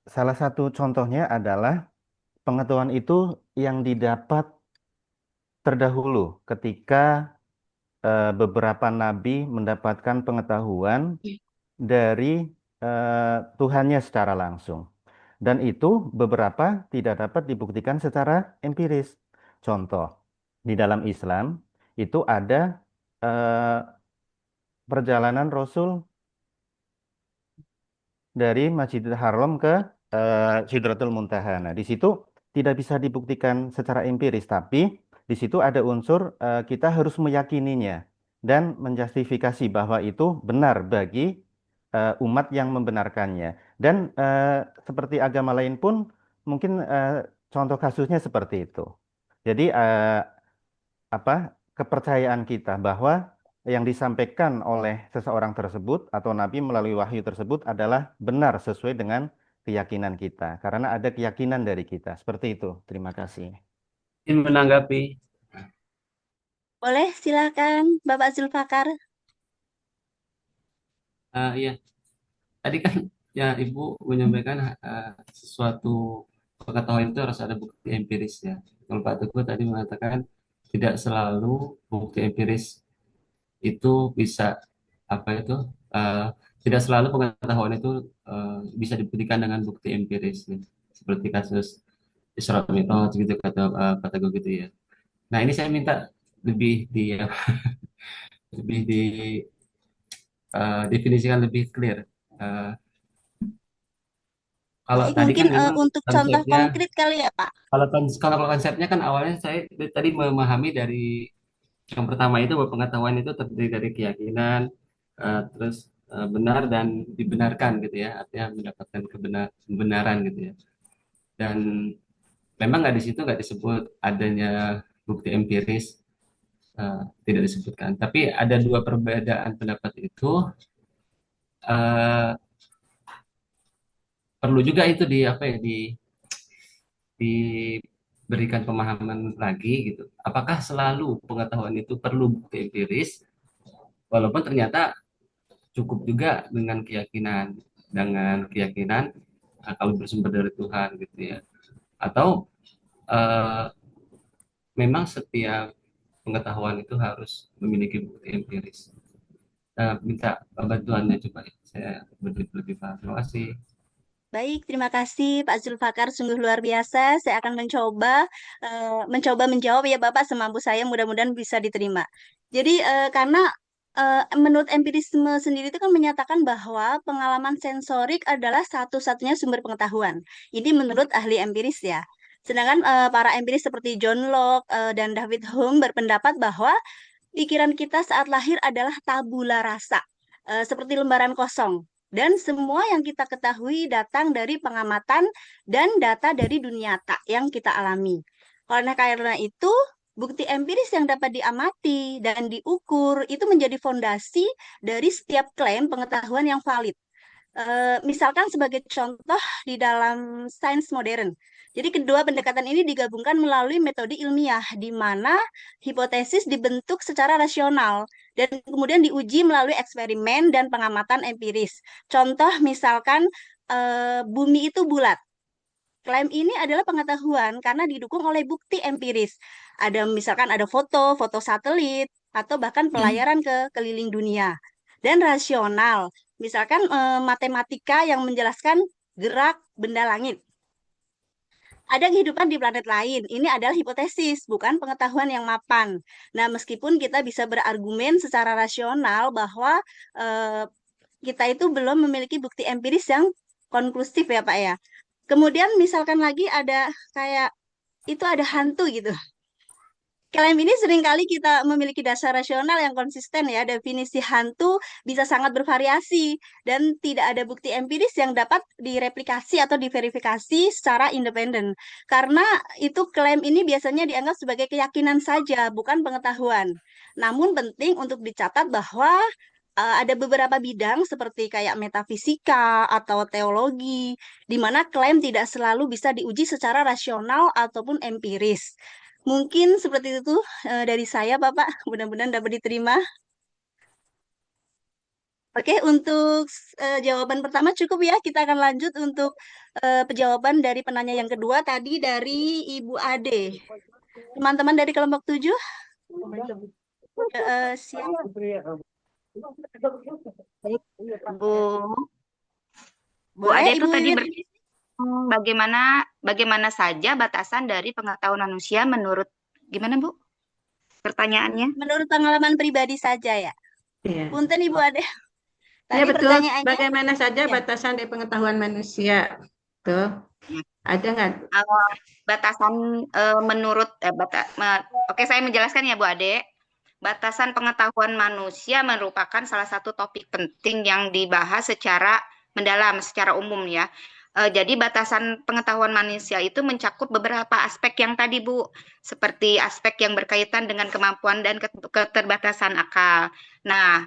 Salah satu contohnya adalah pengetahuan itu yang didapat terdahulu ketika beberapa nabi mendapatkan pengetahuan dari Tuhannya secara langsung. Dan itu beberapa tidak dapat dibuktikan secara empiris. Contoh, di dalam Islam itu ada perjalanan Rasul dari Masjidil Haram ke Sidratul Muntaha. Nah, di situ tidak bisa dibuktikan secara empiris, tapi di situ ada unsur kita harus meyakininya dan menjustifikasi bahwa itu benar bagi umat yang membenarkannya. Dan seperti agama lain pun mungkin contoh kasusnya seperti itu. Jadi kepercayaan kita bahwa yang disampaikan oleh seseorang tersebut atau nabi melalui wahyu tersebut adalah benar sesuai dengan keyakinan kita, karena ada keyakinan dari kita. Seperti itu. Terima kasih. Ingin menanggapi. Boleh silakan Bapak Zulfakar. Iya, tadi kan ya Ibu menyampaikan sesuatu pengetahuan itu harus ada bukti empiris ya. Kalau Pak Teguh tadi mengatakan tidak selalu bukti empiris itu bisa tidak selalu pengetahuan itu bisa dibuktikan dengan bukti empiris ya. Seperti kasus Isra Mi'raj gitu kata Pak Teguh gitu ya. Nah ini saya minta lebih lebih definisikan lebih clear. Kalau Baik, tadi mungkin kan memang untuk contoh konsepnya, konkret kali ya Pak. kalau konsepnya kan awalnya saya tadi memahami dari yang pertama itu bahwa pengetahuan itu terdiri dari keyakinan, terus benar dan dibenarkan gitu ya, artinya mendapatkan kebenaran gitu ya. Dan memang di situ nggak disebut adanya bukti empiris, tidak disebutkan. Tapi ada 2 perbedaan pendapat itu. Perlu juga itu diberikan pemahaman lagi gitu. Apakah selalu pengetahuan itu perlu bukti empiris, walaupun ternyata cukup juga dengan keyakinan kalau bersumber dari Tuhan gitu ya. Atau memang setiap pengetahuan itu harus memiliki bukti empiris. Minta bantuannya coba ya. Saya lebih paham. Terima kasih. Baik, terima kasih Pak Zulfakar, sungguh luar biasa. Saya akan mencoba menjawab ya Bapak semampu saya, mudah-mudahan bisa diterima. Jadi karena menurut empirisme sendiri itu kan menyatakan bahwa pengalaman sensorik adalah satu-satunya sumber pengetahuan. Ini menurut ahli empiris ya. Sedangkan para empiris seperti John Locke dan David Hume berpendapat bahwa pikiran kita saat lahir adalah tabula rasa, seperti lembaran kosong. Dan semua yang kita ketahui datang dari pengamatan dan data dari dunia nyata yang kita alami. Karena itu, bukti empiris yang dapat diamati dan diukur itu menjadi fondasi dari setiap klaim pengetahuan yang valid. Misalkan sebagai contoh di dalam sains modern. Jadi kedua pendekatan ini digabungkan melalui metode ilmiah, di mana hipotesis dibentuk secara rasional dan kemudian diuji melalui eksperimen dan pengamatan empiris. Contoh misalkan bumi itu bulat. Klaim ini adalah pengetahuan karena didukung oleh bukti empiris. Misalkan ada foto satelit, atau bahkan pelayaran ke keliling dunia. Dan rasional, misalkan matematika yang menjelaskan gerak benda langit. Ada kehidupan di planet lain. Ini adalah hipotesis, bukan pengetahuan yang mapan. Nah, meskipun kita bisa berargumen secara rasional bahwa kita itu belum memiliki bukti empiris yang konklusif ya Pak ya. Kemudian misalkan lagi ada kayak itu ada hantu gitu. Klaim ini seringkali kita memiliki dasar rasional yang konsisten ya. Definisi hantu bisa sangat bervariasi dan tidak ada bukti empiris yang dapat direplikasi atau diverifikasi secara independen. Karena itu klaim ini biasanya dianggap sebagai keyakinan saja, bukan pengetahuan. Namun penting untuk dicatat bahwa ada beberapa bidang seperti kayak metafisika atau teologi, di mana klaim tidak selalu bisa diuji secara rasional ataupun empiris. Mungkin seperti itu dari saya, Bapak. Mudah-mudahan dapat diterima. Oke, untuk jawaban pertama cukup ya. Kita akan lanjut untuk jawaban dari penanya yang kedua tadi dari Ibu Ade. Teman-teman dari kelompok 7, siap. Bu Ade itu Ibu tadi Wiri. bagaimana saja batasan dari pengetahuan manusia menurut gimana Bu? Pertanyaannya? Menurut pengalaman pribadi saja ya. Iya. Punten Ibu Ade. Ya Tadi betul. pertanyaannya Bagaimana saja ya. batasan dari pengetahuan manusia? Tuh. Ada nggak? Batasan menurut oke, saya menjelaskan ya Bu Ade. Batasan pengetahuan manusia merupakan salah satu topik penting yang dibahas secara mendalam, secara umum ya. Jadi batasan pengetahuan manusia itu mencakup beberapa aspek yang tadi Bu, seperti aspek yang berkaitan dengan kemampuan dan keterbatasan akal. Nah,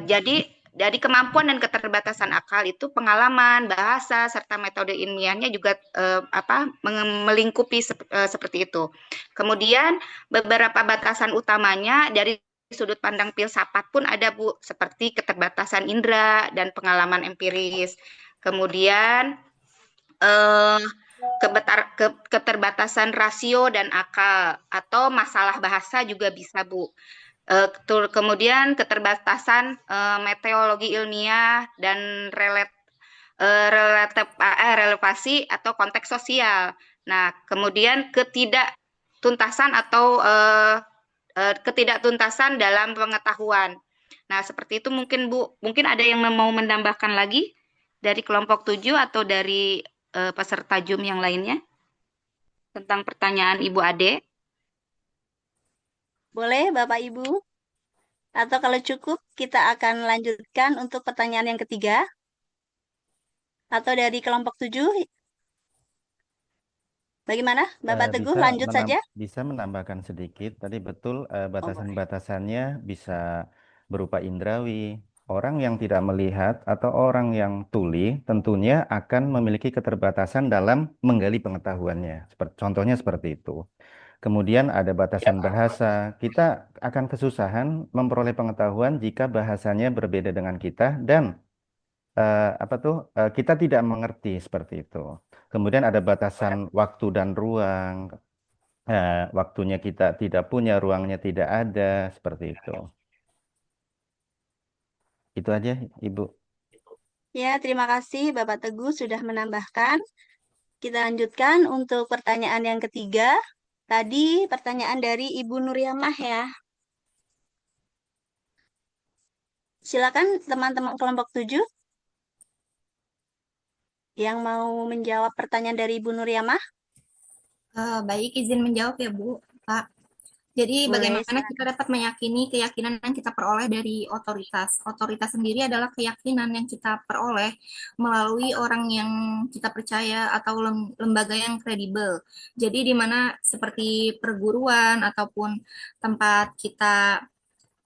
jadi dari kemampuan dan keterbatasan akal itu pengalaman, bahasa, serta metode ilmiahnya juga melingkupi seperti itu. Kemudian beberapa batasan utamanya dari sudut pandang filsafat pun ada Bu, seperti keterbatasan indera dan pengalaman empiris. Kemudian keterbatasan rasio dan akal atau masalah bahasa juga bisa Bu. Kemudian keterbatasan meteorologi ilmiah dan relevasi atau konteks sosial. Nah, kemudian ketidaktuntasan atau ketidaktuntasan dalam pengetahuan. Nah, seperti itu mungkin Bu. Mungkin ada yang mau menambahkan lagi dari kelompok 7 atau dari peserta Zoom yang lainnya tentang pertanyaan Ibu Ade. Boleh Bapak Ibu? Atau kalau cukup kita akan lanjutkan untuk pertanyaan yang ketiga? Atau dari kelompok 7? Bagaimana? Bapak Teguh lanjut saja? Bisa menambahkan sedikit. Tadi betul batasan-batasannya bisa berupa indrawi. Orang yang tidak melihat atau orang yang tuli tentunya akan memiliki keterbatasan dalam menggali pengetahuannya. Contohnya seperti itu. Kemudian ada batasan bahasa. Kita akan kesusahan memperoleh pengetahuan jika bahasanya berbeda dengan kita dan kita tidak mengerti seperti itu. Kemudian ada batasan waktu dan ruang. Waktunya kita tidak punya, ruangnya tidak ada, seperti itu. Itu aja, Ibu. Ya, terima kasih Bapak Teguh sudah menambahkan. Kita lanjutkan untuk pertanyaan yang ketiga. Tadi pertanyaan dari Ibu Nuriamah ya. Silakan teman-teman kelompok 7 yang mau menjawab pertanyaan dari Ibu Nuriamah. Baik, izin menjawab ya Bu, Pak. Jadi Boleh, bagaimana kita dapat meyakini keyakinan yang kita peroleh dari otoritas. Otoritas sendiri adalah keyakinan yang kita peroleh melalui orang yang kita percaya atau lembaga yang kredibel. Jadi di mana seperti perguruan ataupun tempat kita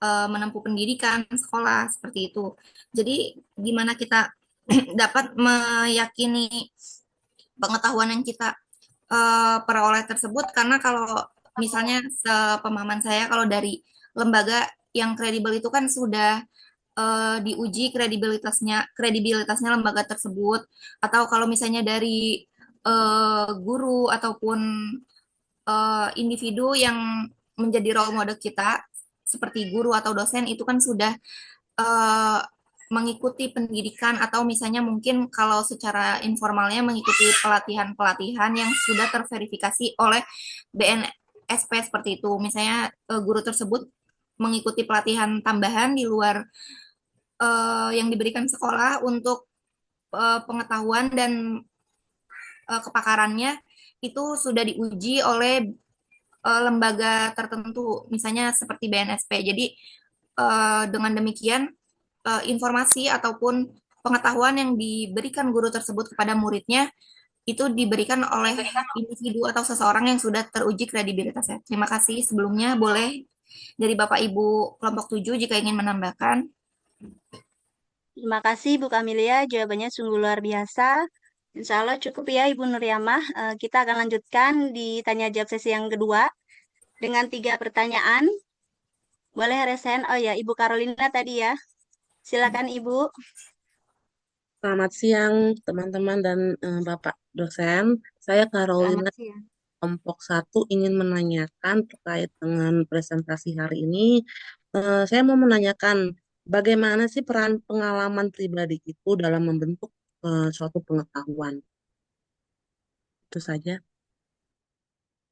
menempuh pendidikan, sekolah, seperti itu. Jadi gimana kita dapat meyakini pengetahuan yang kita peroleh tersebut, karena kalau misalnya sepemahaman saya, kalau dari lembaga yang kredibel itu kan sudah diuji kredibilitasnya lembaga tersebut, atau kalau misalnya dari guru ataupun individu yang menjadi role model kita seperti guru atau dosen, itu kan sudah eh, mengikuti pendidikan, atau misalnya mungkin kalau secara informalnya mengikuti pelatihan-pelatihan yang sudah terverifikasi oleh BNSP seperti itu. Misalnya guru tersebut mengikuti pelatihan tambahan di luar yang diberikan sekolah untuk pengetahuan dan kepakarannya itu sudah diuji oleh lembaga tertentu, misalnya seperti BNSP. Jadi dengan demikian informasi ataupun pengetahuan yang diberikan guru tersebut kepada muridnya itu diberikan oleh individu atau seseorang yang sudah teruji kredibilitasnya. Terima kasih. Sebelumnya boleh dari Bapak Ibu kelompok 7 jika ingin menambahkan. Terima kasih Bu Kamilia, jawabannya sungguh luar biasa. Insya Allah cukup ya Ibu Nuryamah. Kita akan lanjutkan di tanya jawab sesi yang kedua dengan 3 pertanyaan. Boleh resen? Oh ya, Ibu Carolina tadi ya. Silakan Ibu. Selamat siang teman-teman dan Bapak dosen. Saya Carolina, Selamat siang. kelompok 1, ingin menanyakan terkait dengan presentasi hari ini. Saya mau menanyakan bagaimana sih peran pengalaman pribadi itu dalam membentuk suatu pengetahuan. Itu saja.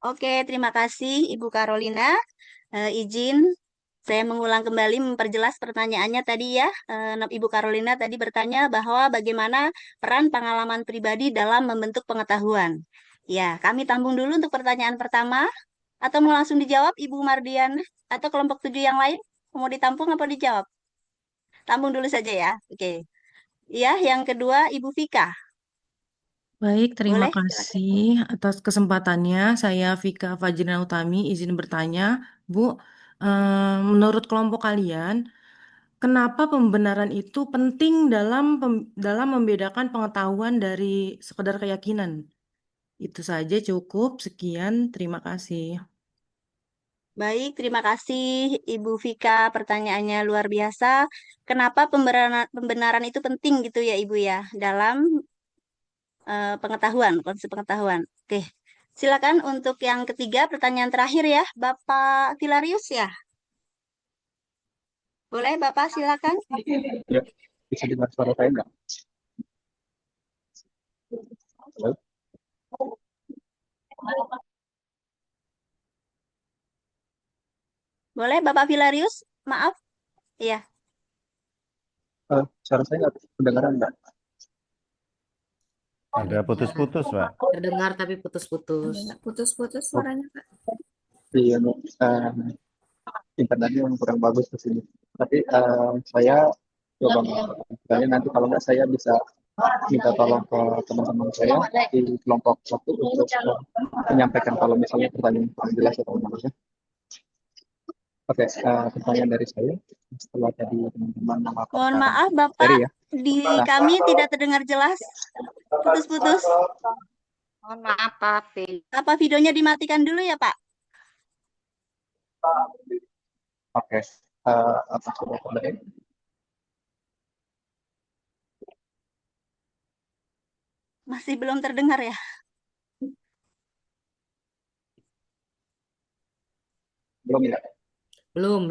Oke, terima kasih Ibu Carolina. Izin saya mengulang kembali memperjelas pertanyaannya tadi ya. Ibu Carolina tadi bertanya bahwa bagaimana peran pengalaman pribadi dalam membentuk pengetahuan. Ya, kami tampung dulu untuk pertanyaan pertama. Atau mau langsung dijawab Ibu Mardian atau kelompok 7 yang lain? Mau ditampung apa dijawab? Tampung dulu saja ya. Oke. Ya, yang kedua Ibu Vika. Baik, terima Boleh? kasih atas kesempatannya. Saya Vika Fajrina Utami, izin bertanya, Bu, menurut kelompok kalian, kenapa pembenaran itu penting dalam membedakan pengetahuan dari sekedar keyakinan? Itu saja cukup. Sekian, terima kasih. Baik, terima kasih Ibu Vika. Pertanyaannya luar biasa. Kenapa pembenaran itu penting gitu ya Ibu ya dalam pengetahuan, konsep pengetahuan. Oke, silakan untuk yang ketiga, pertanyaan terakhir ya, Bapak Filarius ya. Boleh Bapak silakan. Ya, bisa dengar suara saya enggak? Halo? Boleh Bapak Filarius? Maaf. Iya. Suara saya enggak kedengaran enggak? Agak putus-putus, Pak. Terdengar tapi putus-putus. Putus-putus suaranya, Kak. Iya, internetnya yang kurang bagus di sini. Tapi saya coba kalian nanti kalau enggak saya bisa minta tolong ke teman-teman saya di kelompok 1 untuk menyampaikan kalau misalnya pertanyaan kurang jelas atau bagaimana. Oke, pertanyaan dari saya setelah tadi teman-teman Mohon maaf Bapak, ya. di kami tidak terdengar jelas. Putus-putus. Mohon maaf Pak. Apa videonya dimatikan dulu ya Pak? Oke, apa sudah kembali? Masih belum terdengar ya? Belum ya? Belum,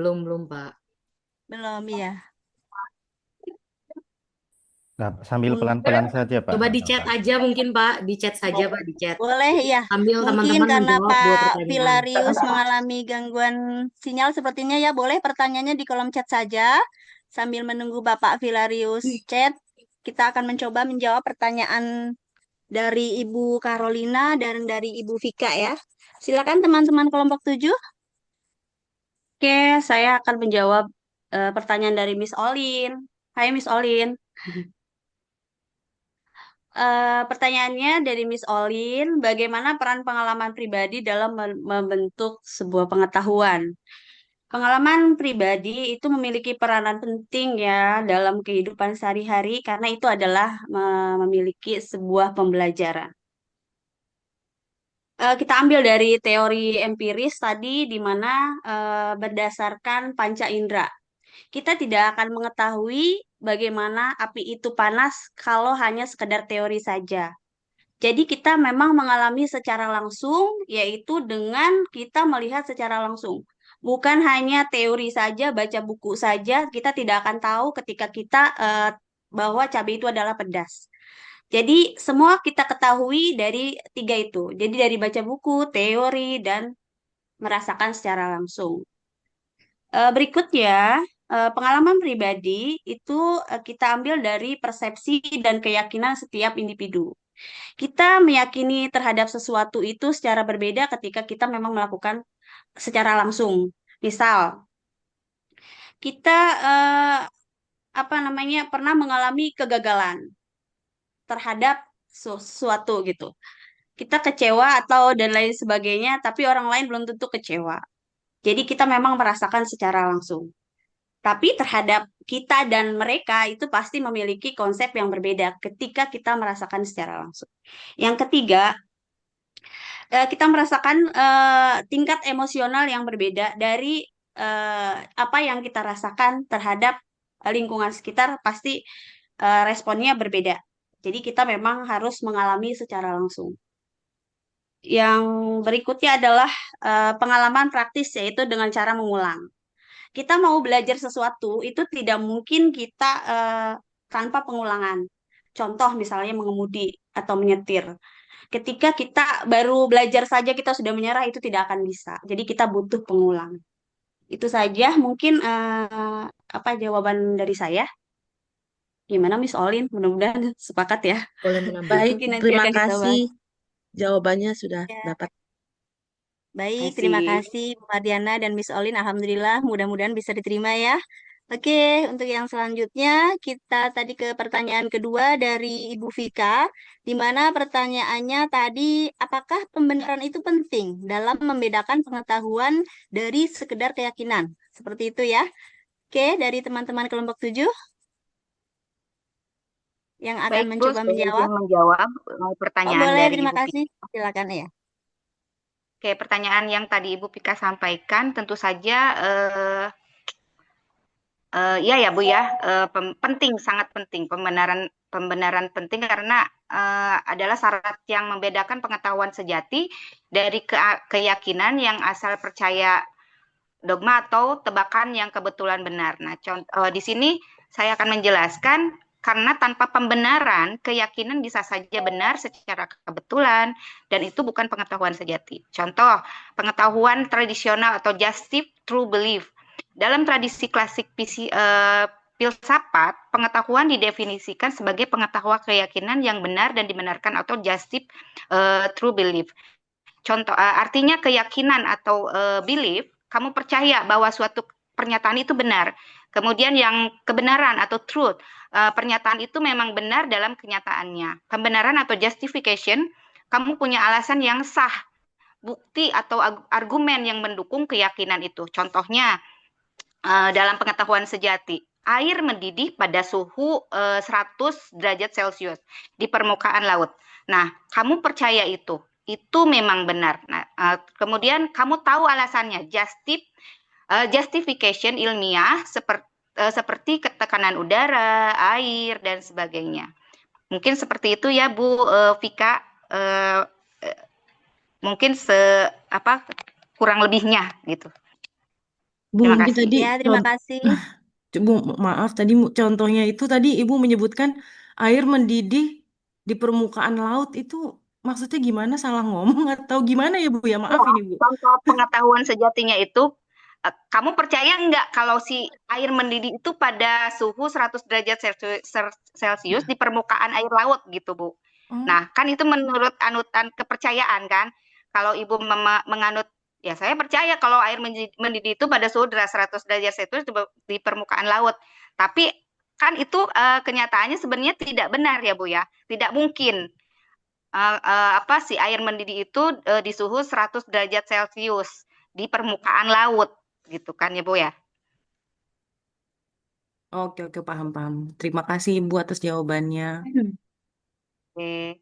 Pak. Belum ya. Nah, sambil pelan-pelan saja, Pak. Coba di chat aja mungkin Pak, di chat saja Pak, di chat. Boleh ya. Sambil Mungkin teman-teman karena menjawab 2 Pak pertanyaan. Filarius mengalami gangguan sinyal sepertinya ya, boleh pertanyaannya di kolom chat saja. Sambil menunggu Bapak Filarius chat, kita akan mencoba menjawab pertanyaan dari Ibu Carolina dan dari Ibu Vika ya. Silakan teman-teman kelompok 7. Oke, saya akan menjawab pertanyaan dari Miss Olin. Hai Miss Olin. Pertanyaannya dari Miss Olin, bagaimana peran pengalaman pribadi dalam membentuk sebuah pengetahuan? Pengalaman pribadi itu memiliki peranan penting ya dalam kehidupan sehari-hari karena itu adalah memiliki sebuah pembelajaran. Kita ambil dari teori empiris tadi di mana berdasarkan panca indera. Kita tidak akan mengetahui bagaimana api itu panas kalau hanya sekedar teori saja. Jadi kita memang mengalami secara langsung, yaitu dengan kita melihat secara langsung. Bukan hanya teori saja, baca buku saja, kita tidak akan tahu ketika kita bahwa cabai itu adalah pedas. Jadi semua kita ketahui dari tiga itu. Jadi dari baca buku, teori, dan merasakan secara langsung. Berikutnya, pengalaman pribadi itu kita ambil dari persepsi dan keyakinan setiap individu. Kita meyakini terhadap sesuatu itu secara berbeda ketika kita memang melakukan secara langsung. Misal, kita pernah mengalami kegagalan terhadap sesuatu gitu. Kita kecewa atau dan lain sebagainya, tapi orang lain belum tentu kecewa. Jadi kita memang merasakan secara langsung. Tapi terhadap kita dan mereka itu pasti memiliki konsep yang berbeda ketika kita merasakan secara langsung. Yang ketiga, kita merasakan tingkat emosional yang berbeda dari apa yang kita rasakan terhadap lingkungan sekitar, pasti responnya berbeda. Jadi kita memang harus mengalami secara langsung. Yang berikutnya adalah pengalaman praktis, yaitu dengan cara mengulang. Kita mau belajar sesuatu, itu tidak mungkin kita tanpa pengulangan. Contoh misalnya mengemudi atau menyetir. Ketika kita baru belajar saja kita sudah menyerah, itu tidak akan bisa. Jadi kita butuh pengulang. Itu saja mungkin jawaban dari saya. Gimana Miss Olin? Mudah-mudahan sepakat ya. Boleh menambah. Baik, Baik, nanti terima akan kita bahas. kasih. Jawabannya sudah dapat. Baik, terima kasih Bu Mardiana dan Miss Olin. Alhamdulillah, mudah-mudahan bisa diterima ya. Oke, untuk yang selanjutnya kita tadi ke pertanyaan kedua dari Ibu Vika, di mana pertanyaannya tadi, apakah pembenaran itu penting dalam membedakan pengetahuan dari sekedar keyakinan? Seperti itu ya. Oke, dari teman-teman kelompok 7 yang akan Baik, Bu, mencoba saya menjawab. izin menjawab pertanyaan Boleh, dari terima Ibu Pika. kasih. Silakan ya. Oke, pertanyaan yang tadi Ibu Pika sampaikan tentu saja ya Bu ya, penting, sangat penting, pembenaran penting karena adalah syarat yang membedakan pengetahuan sejati dari keyakinan yang asal percaya dogma atau tebakan yang kebetulan benar. Nah, di sini saya akan menjelaskan karena tanpa pembenaran, keyakinan bisa saja benar secara kebetulan dan itu bukan pengetahuan sejati. Contoh, pengetahuan tradisional atau justif true belief. Dalam tradisi klasik filsafat, pengetahuan didefinisikan sebagai pengetahuan keyakinan yang benar dan dibenarkan atau justif true belief. Contoh, artinya keyakinan atau belief, kamu percaya bahwa suatu pernyataan itu benar. Kemudian yang kebenaran atau truth, pernyataan itu memang benar dalam kenyataannya. Pembenaran atau justification, kamu punya alasan yang sah, bukti atau argumen yang mendukung keyakinan itu. Contohnya, dalam pengetahuan sejati, air mendidih pada suhu 100 derajat Celcius di permukaan laut. Nah, kamu percaya itu memang benar. Nah, kemudian kamu tahu alasannya, justification ilmiah seperti ketekanan udara, air, dan sebagainya. Mungkin seperti itu ya Bu Vika, mungkin kurang lebihnya gitu. Bu, Terima mungkin kasih. tadi Ya, terima kasih. Bu, maaf tadi contohnya itu tadi Ibu menyebutkan air mendidih di permukaan laut itu maksudnya gimana? Salah ngomong atau gimana ya Bu ya? Maaf ini Bu. Contoh pengetahuan sejatinya itu, kamu percaya nggak kalau si air mendidih itu pada suhu 100 derajat Celcius di permukaan air laut gitu Bu. Nah, kan itu menurut anutan kepercayaan kan. Kalau Ibu menganut Ya, saya percaya kalau air mendidih itu pada suhu 100 derajat Celcius di permukaan laut. Tapi kan itu kenyataannya sebenarnya tidak benar ya Bu ya. Tidak mungkin si air mendidih itu di suhu 100 derajat Celcius di permukaan laut gitu kan ya Bu ya. Oke, oke, paham. Terima kasih Ibu atas jawabannya. Oke.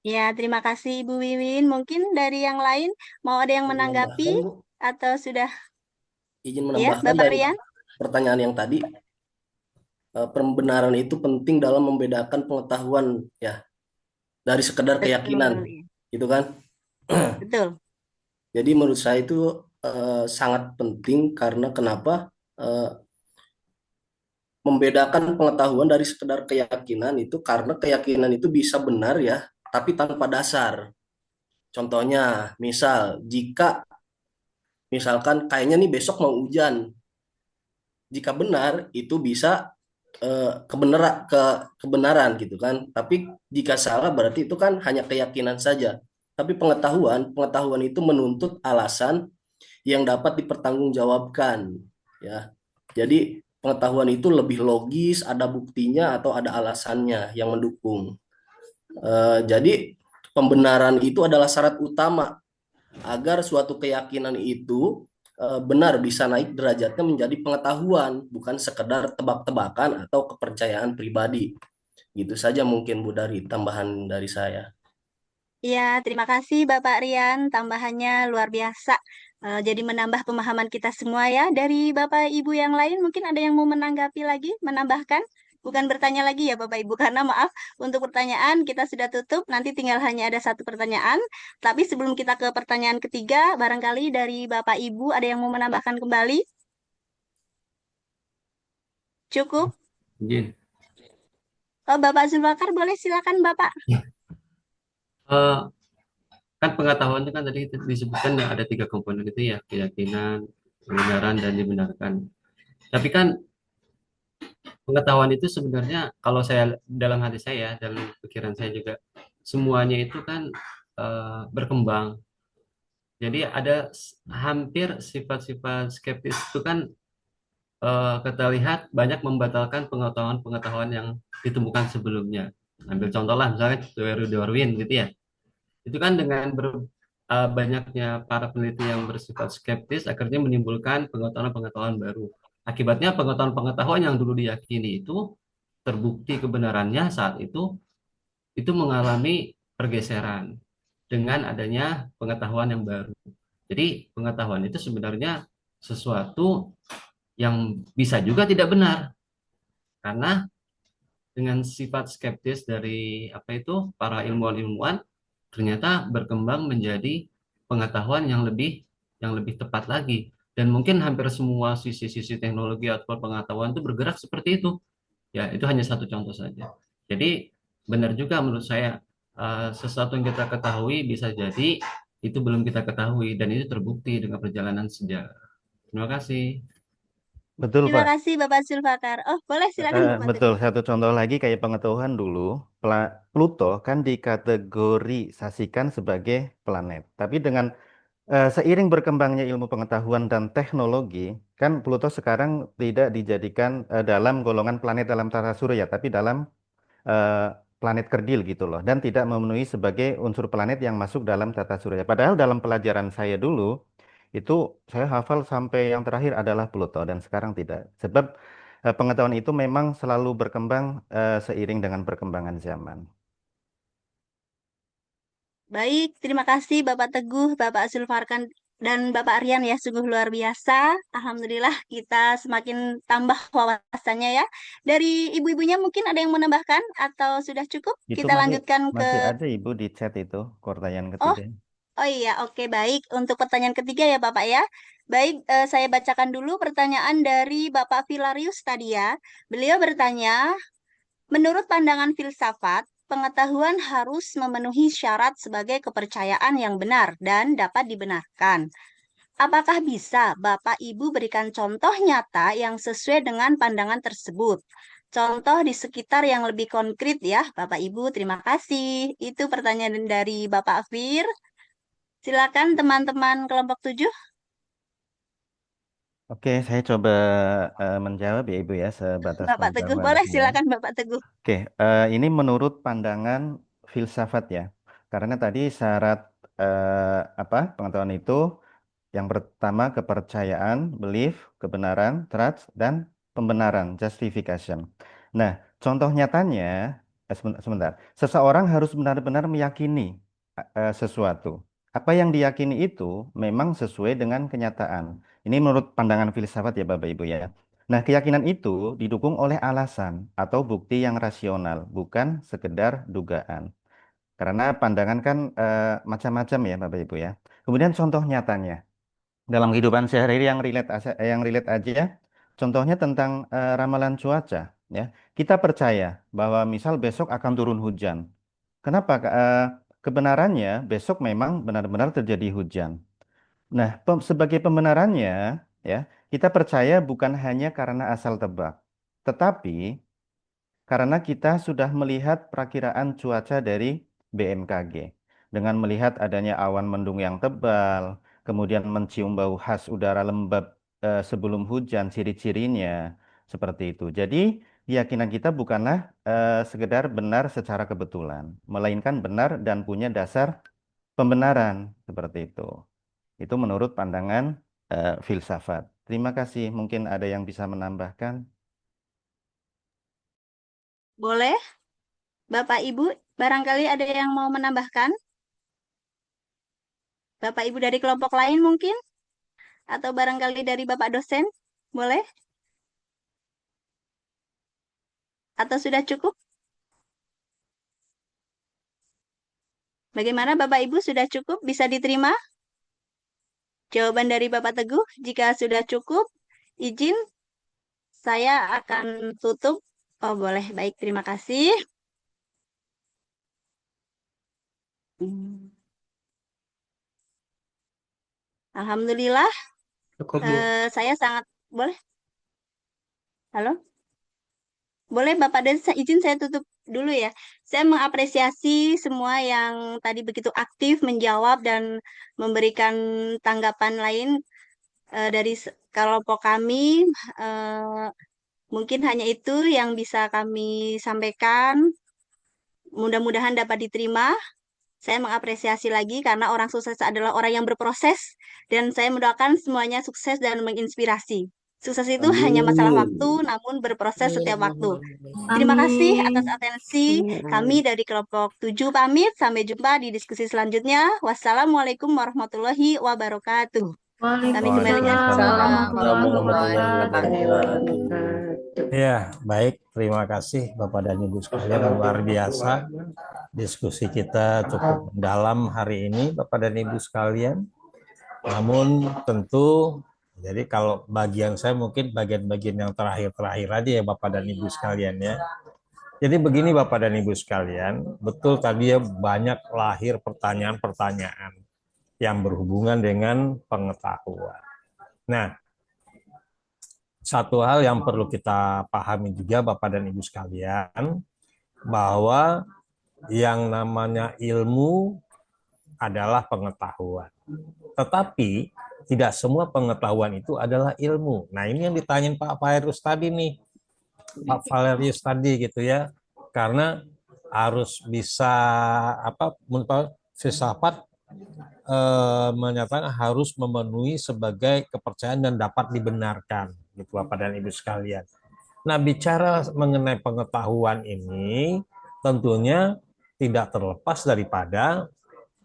Ya, terima kasih Ibu Wiwin. Mungkin dari yang lain mau ada yang Izin menanggapi menambahkan, Bu. atau sudah? Izin Ya, menambahkan Bapak dari Rian. pertanyaan yang tadi, pembenaran itu penting dalam membedakan pengetahuan ya dari sekedar Betul, keyakinan, ya. gitu kan? Betul. Jadi menurut saya itu sangat penting karena kenapa? Membedakan pengetahuan dari sekedar keyakinan itu karena keyakinan itu bisa benar ya, tapi tanpa dasar. Contohnya, misalkan kayaknya nih besok mau hujan. Jika benar itu bisa kebenaran gitu kan. Tapi jika salah berarti itu kan hanya keyakinan saja. Tapi pengetahuan itu menuntut alasan yang dapat dipertanggungjawabkan ya. Jadi pengetahuan itu lebih logis, ada buktinya atau ada alasannya yang mendukung. Jadi pembenaran itu adalah syarat utama agar suatu keyakinan itu benar bisa naik derajatnya menjadi pengetahuan, bukan sekedar tebak-tebakan atau kepercayaan pribadi. Gitu saja mungkin Bu dari tambahan dari saya. Ya, terima kasih Bapak Rian. Tambahannya luar biasa. Jadi menambah pemahaman kita semua ya. Dari Bapak Ibu yang lain mungkin ada yang mau menanggapi lagi, menambahkan? Bukan bertanya lagi ya Bapak Ibu, karena maaf untuk pertanyaan kita sudah tutup. Nanti tinggal hanya ada satu pertanyaan. Tapi sebelum kita ke pertanyaan ketiga, barangkali dari Bapak Ibu ada yang mau menambahkan kembali? Cukup? Izin. Oh, Bapak Zulfakar, boleh silakan Bapak. Kan pengetahuan itu kan tadi disebutkan ada 3 komponen itu ya, keyakinan, kebenaran, dan dibenarkan. Tapi kan pengetahuan itu sebenarnya kalau saya dalam hati saya, dalam pikiran saya juga, semuanya itu kan berkembang. Jadi ada hampir sifat-sifat skeptis itu kan kita lihat banyak membatalkan pengetahuan-pengetahuan yang ditemukan sebelumnya. Ambil contoh lah misalnya teori Darwin gitu ya. Itu kan dengan banyaknya para peneliti yang bersifat skeptis akhirnya menimbulkan pengetahuan-pengetahuan baru. Akibatnya pengetahuan-pengetahuan yang dulu diyakini itu terbukti kebenarannya saat itu mengalami pergeseran dengan adanya pengetahuan yang baru. Jadi pengetahuan itu sebenarnya sesuatu yang bisa juga tidak benar karena dengan sifat skeptis dari para ilmuwan-ilmuwan ternyata berkembang menjadi pengetahuan yang lebih tepat lagi, dan mungkin hampir semua sisi-sisi teknologi atau pengetahuan itu bergerak seperti itu ya. Itu hanya satu contoh saja. Jadi benar juga menurut saya, sesuatu yang kita ketahui bisa jadi itu belum kita ketahui, dan itu terbukti dengan perjalanan sejarah. Terima kasih. Betul, Terima Pak. kasih Bapak Zulfakar. Oh, boleh silakan Bapak Betul, Teguh. satu contoh lagi kayak pengetahuan dulu, Pluto kan dikategorisasikan sebagai planet. Tapi dengan seiring berkembangnya ilmu pengetahuan dan teknologi, kan Pluto sekarang tidak dijadikan dalam golongan planet dalam tata surya, tapi dalam planet kerdil gitu loh, dan tidak memenuhi sebagai unsur planet yang masuk dalam tata surya. Padahal dalam pelajaran saya dulu, itu saya hafal sampai yang terakhir adalah Pluto, dan sekarang tidak. Sebab pengetahuan itu memang selalu berkembang seiring dengan perkembangan zaman. Baik, terima kasih Bapak Teguh, Bapak Zulfarkan, dan Bapak Rian ya, sungguh luar biasa. Alhamdulillah kita semakin tambah wawasannya ya. Dari ibu-ibunya mungkin ada yang menambahkan atau sudah cukup? Itu Kita masih lanjutkan masih ke... ada Ibu di chat itu, pertanyaan Oh, ketiga. oh iya, oke baik. Untuk pertanyaan ketiga ya Bapak ya. Baik, saya bacakan dulu pertanyaan dari Bapak Vilarius tadi ya. Beliau bertanya, menurut pandangan filsafat, pengetahuan harus memenuhi syarat sebagai kepercayaan yang benar dan dapat dibenarkan. Apakah bisa Bapak Ibu berikan contoh nyata yang sesuai dengan pandangan tersebut? Contoh di sekitar yang lebih konkret ya, Bapak Ibu. Terima kasih. Itu pertanyaan dari Bapak Fir. Silakan teman-teman kelompok 7. Oke, saya coba menjawab ya Ibu ya, sebatas Bapak Teguh, pengetahuan boleh saya. silakan Bapak Teguh. Oke, ini menurut pandangan filsafat ya. Karena tadi syarat pengetahuan itu yang pertama kepercayaan, belief, kebenaran, trust, dan pembenaran, justification. Nah, contoh nyatanya, sebentar, seseorang harus benar-benar meyakini sesuatu. Apa yang diyakini itu memang sesuai dengan kenyataan. Ini menurut pandangan filsafat ya Bapak Ibu ya. Nah, keyakinan itu didukung oleh alasan atau bukti yang rasional, bukan sekedar dugaan. Karena pandangan kan macam-macam ya Bapak Ibu ya. Kemudian contoh nyatanya dalam kehidupan sehari-hari yang relate aja, contohnya tentang ramalan cuaca ya. Kita percaya bahwa misal besok akan turun hujan. Kenapa? Kebenarannya besok memang benar-benar terjadi hujan. Nah, sebagai pembenarannya ya, kita percaya bukan hanya karena asal tebak, tetapi karena kita sudah melihat perakiraan cuaca dari BMKG. Dengan melihat adanya awan mendung yang tebal, kemudian mencium bau khas udara lembab sebelum hujan, ciri-cirinya seperti itu. Jadi, keyakinan kita bukanlah sekedar benar secara kebetulan, melainkan benar dan punya dasar pembenaran seperti itu. Itu menurut pandangan filsafat. Terima kasih. Mungkin ada yang bisa menambahkan. Boleh? Bapak Ibu, barangkali ada yang mau menambahkan? Bapak Ibu dari kelompok lain mungkin? Atau barangkali dari Bapak dosen? Boleh? Atau sudah cukup? Bagaimana Bapak Ibu, sudah cukup? Bisa diterima? Jawaban dari Bapak Teguh, jika sudah cukup, izin saya akan tutup. Oh boleh, baik, terima kasih. Alhamdulillah, Cukup, Bu. saya sangat boleh. Halo, boleh Bapak dan izin saya tutup dulu ya. Saya mengapresiasi semua yang tadi begitu aktif menjawab dan memberikan tanggapan lain dari kelompok kami. Mungkin hanya itu yang bisa kami sampaikan. Mudah-mudahan dapat diterima. Saya mengapresiasi lagi karena orang sukses adalah orang yang berproses dan saya mendoakan semuanya sukses dan menginspirasi. Sukses itu hanya masalah waktu, namun berproses setiap waktu. Terima kasih atas atensi. Kami dari kelompok 7 pamit. Sampai jumpa di diskusi selanjutnya. Wassalamualaikum warahmatullahi wabarakatuh. Kami kembalikan. Ya, baik. Terima kasih Bapak dan Ibu sekalian. Luar biasa. Diskusi kita cukup mendalam hari ini, Bapak dan Ibu sekalian. Namun tentu, jadi kalau bagian saya mungkin bagian-bagian yang terakhir-terakhir aja ya Bapak dan Ibu sekalian ya. Jadi begini Bapak dan Ibu sekalian, betul tadi ya banyak lahir pertanyaan-pertanyaan yang berhubungan dengan pengetahuan. Nah, satu hal yang perlu kita pahami juga Bapak dan Ibu sekalian, bahwa yang namanya ilmu adalah pengetahuan. Tetapi tidak semua pengetahuan itu adalah ilmu. Nah, ini yang ditanyain Pak Valerius tadi nih. Pak Valerius tadi gitu ya. Karena harus bisa filsafat menyatakan harus memenuhi sebagai kepercayaan dan dapat dibenarkan gitu Bapak dan Ibu sekalian. Nah, bicara mengenai pengetahuan ini tentunya tidak terlepas daripada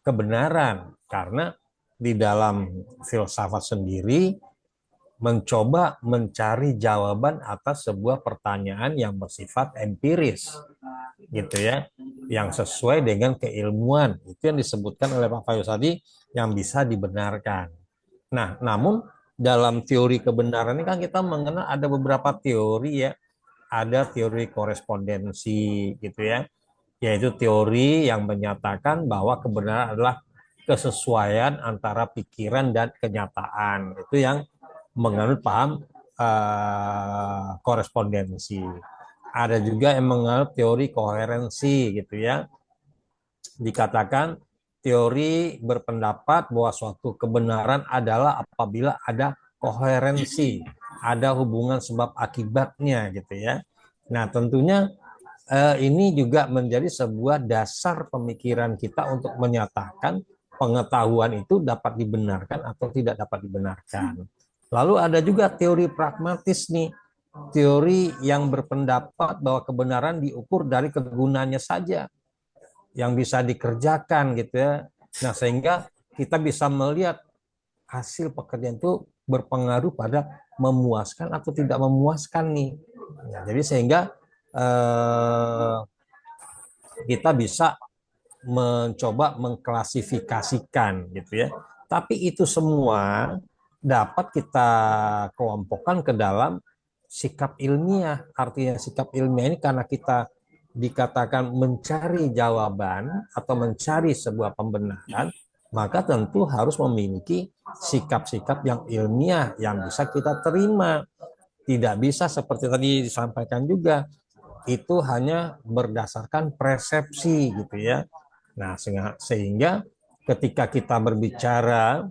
kebenaran, karena di dalam filsafat sendiri mencoba mencari jawaban atas sebuah pertanyaan yang bersifat empiris gitu ya, yang sesuai dengan keilmuan. Itu yang disebutkan oleh Pak Fayus tadi, yang bisa dibenarkan. Nah, namun dalam teori kebenaran ini kan kita mengenal ada beberapa teori ya. Ada teori korespondensi gitu ya, yaitu teori yang menyatakan bahwa kebenaran adalah kesesuaian antara pikiran dan kenyataan. Itu yang menganut paham korespondensi. Ada juga yang menganut teori koherensi gitu ya. Dikatakan teori berpendapat bahwa suatu kebenaran adalah apabila ada koherensi, ada hubungan sebab akibatnya gitu ya. Nah, tentunya ini juga menjadi sebuah dasar pemikiran kita untuk menyatakan pengetahuan itu dapat dibenarkan atau tidak dapat dibenarkan. Lalu ada juga teori pragmatis nih, teori yang berpendapat bahwa kebenaran diukur dari kegunaannya saja yang bisa dikerjakan gitu ya. Nah, sehingga kita bisa melihat hasil pekerjaan itu berpengaruh pada memuaskan atau tidak memuaskan nih. Nah, jadi sehingga kita bisa mencoba mengklasifikasikan gitu ya. Tapi itu semua dapat kita kelompokkan ke dalam sikap ilmiah. Artinya sikap ilmiah ini karena kita dikatakan mencari jawaban atau mencari sebuah pembenaran, maka tentu harus memiliki sikap-sikap yang ilmiah yang bisa kita terima. Tidak bisa seperti tadi disampaikan juga, itu hanya berdasarkan persepsi gitu ya. Nah, sehingga ketika kita berbicara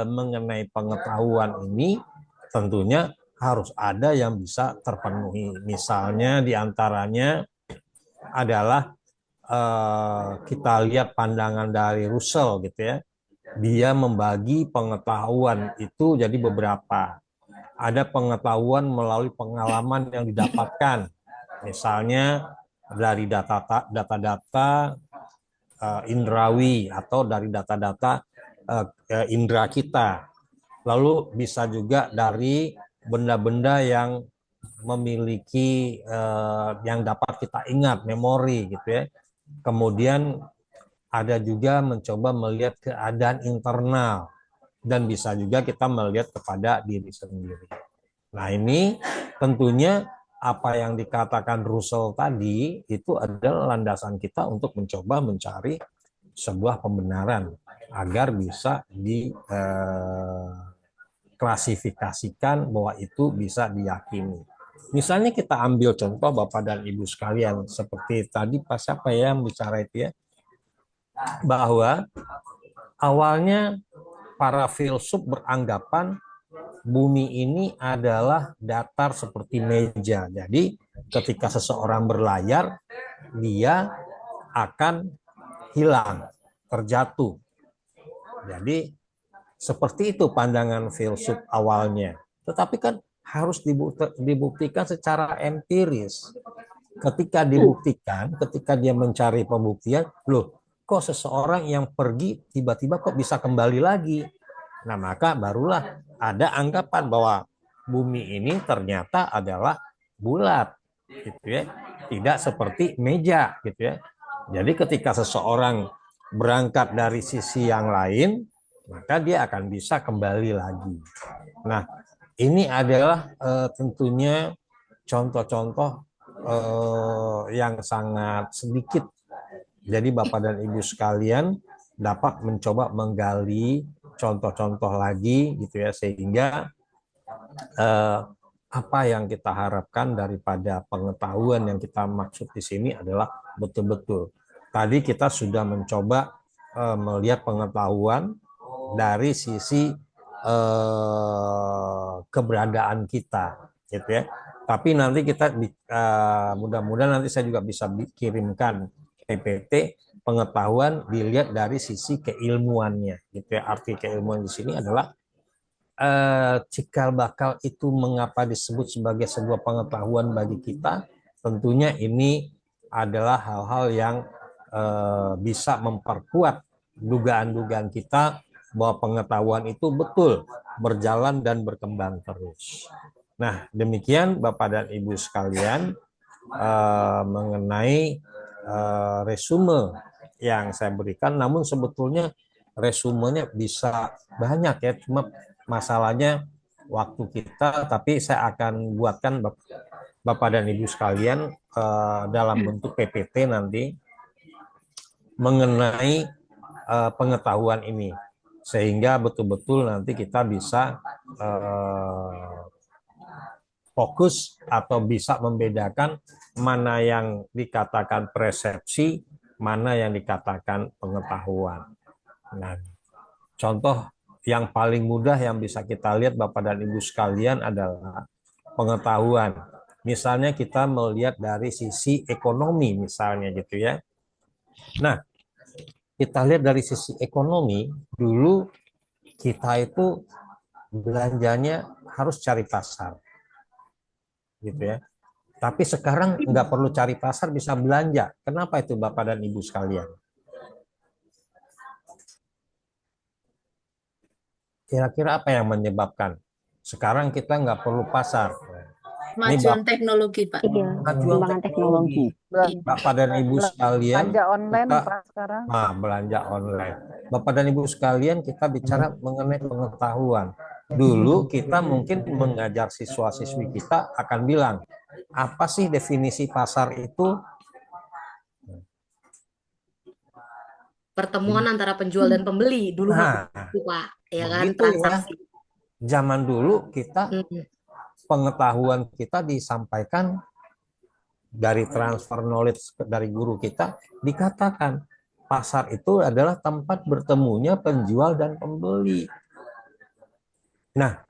mengenai pengetahuan ini, tentunya harus ada yang bisa terpenuhi. Misalnya diantaranya adalah kita lihat pandangan dari Russell gitu ya. Dia membagi pengetahuan itu jadi beberapa. Ada pengetahuan melalui pengalaman yang didapatkan. Misalnya dari data-data indrawi atau dari data-data indera kita. Lalu bisa juga dari benda-benda yang memiliki yang dapat kita ingat, memori gitu ya. Kemudian ada juga mencoba melihat keadaan internal dan bisa juga kita melihat kepada diri sendiri. Nah, ini tentunya apa yang dikatakan Russell tadi itu adalah landasan kita untuk mencoba mencari sebuah pembenaran agar bisa diklasifikasikan bahwa itu bisa diyakini. Misalnya kita ambil contoh Bapak dan Ibu sekalian, seperti tadi Pak siapa ya yang bicara itu ya, bahwa awalnya para filsuf beranggapan bumi ini adalah datar seperti meja. Jadi ketika seseorang berlayar, dia akan hilang, terjatuh. Jadi seperti itu pandangan filsuf awalnya. Tetapi kan harus dibuktikan secara empiris. Ketika dibuktikan, ketika dia mencari pembuktian, loh kok seseorang yang pergi tiba-tiba kok bisa kembali lagi. Nah, maka barulah ada anggapan bahwa bumi ini ternyata adalah bulat, gitu ya. Tidak seperti meja, gitu ya. Jadi ketika seseorang berangkat dari sisi yang lain, maka dia akan bisa kembali lagi. Nah, ini adalah tentunya contoh-contoh yang sangat sedikit. Jadi Bapak dan Ibu sekalian dapat mencoba menggali contoh-contoh lagi gitu ya, sehingga apa yang kita harapkan daripada pengetahuan yang kita maksud di sini adalah betul-betul. Tadi kita sudah mencoba melihat pengetahuan dari sisi keberadaan kita, gitu ya. Tapi nanti kita mudah-mudahan nanti saya juga bisa kirimkan PPT pengetahuan dilihat dari sisi keilmuannya, gitu ya. Arti keilmuan di sini adalah cikal bakal itu mengapa disebut sebagai sebuah pengetahuan bagi kita. Tentunya ini adalah hal-hal yang bisa memperkuat dugaan-dugaan kita bahwa pengetahuan itu betul berjalan dan berkembang terus. Nah, demikian Bapak dan Ibu sekalian mengenai resume yang saya berikan. Namun sebetulnya resumenya bisa banyak ya, cuma masalahnya waktu kita, tapi saya akan buatkan Bapak dan Ibu sekalian dalam bentuk PPT nanti mengenai pengetahuan ini, sehingga betul-betul nanti kita bisa fokus atau bisa membedakan mana yang dikatakan persepsi, mana yang dikatakan pengetahuan. Nah, contoh yang paling mudah yang bisa kita lihat Bapak dan Ibu sekalian adalah pengetahuan. Misalnya kita melihat dari sisi ekonomi misalnya gitu ya. Nah, kita lihat dari sisi ekonomi, dulu kita itu belanjanya harus cari pasar. Gitu ya. Tapi sekarang nggak perlu cari pasar, bisa belanja. Kenapa itu Bapak dan Ibu sekalian? Kira-kira apa yang menyebabkan? Sekarang kita nggak perlu pasar. Ini Kemajuan teknologi, Pak. Iya, kemajuan pengembangan teknologi. teknologi. Bapak dan Ibu sekalian, Belanja online kita Pak sekarang. belanja online. Bapak dan Ibu sekalian, kita bicara mengenai pengetahuan. Dulu kita mungkin mengajar siswa-siswi kita akan bilang, apa sih definisi pasar itu? Pertemuan antara penjual dan pembeli dulu Nah, itu, Pak. Ya kan, begitu ya. transaksi. Zaman dulu kita pengetahuan kita disampaikan dari transfer knowledge dari guru kita, dikatakan pasar itu adalah tempat bertemunya penjual dan pembeli. Nah,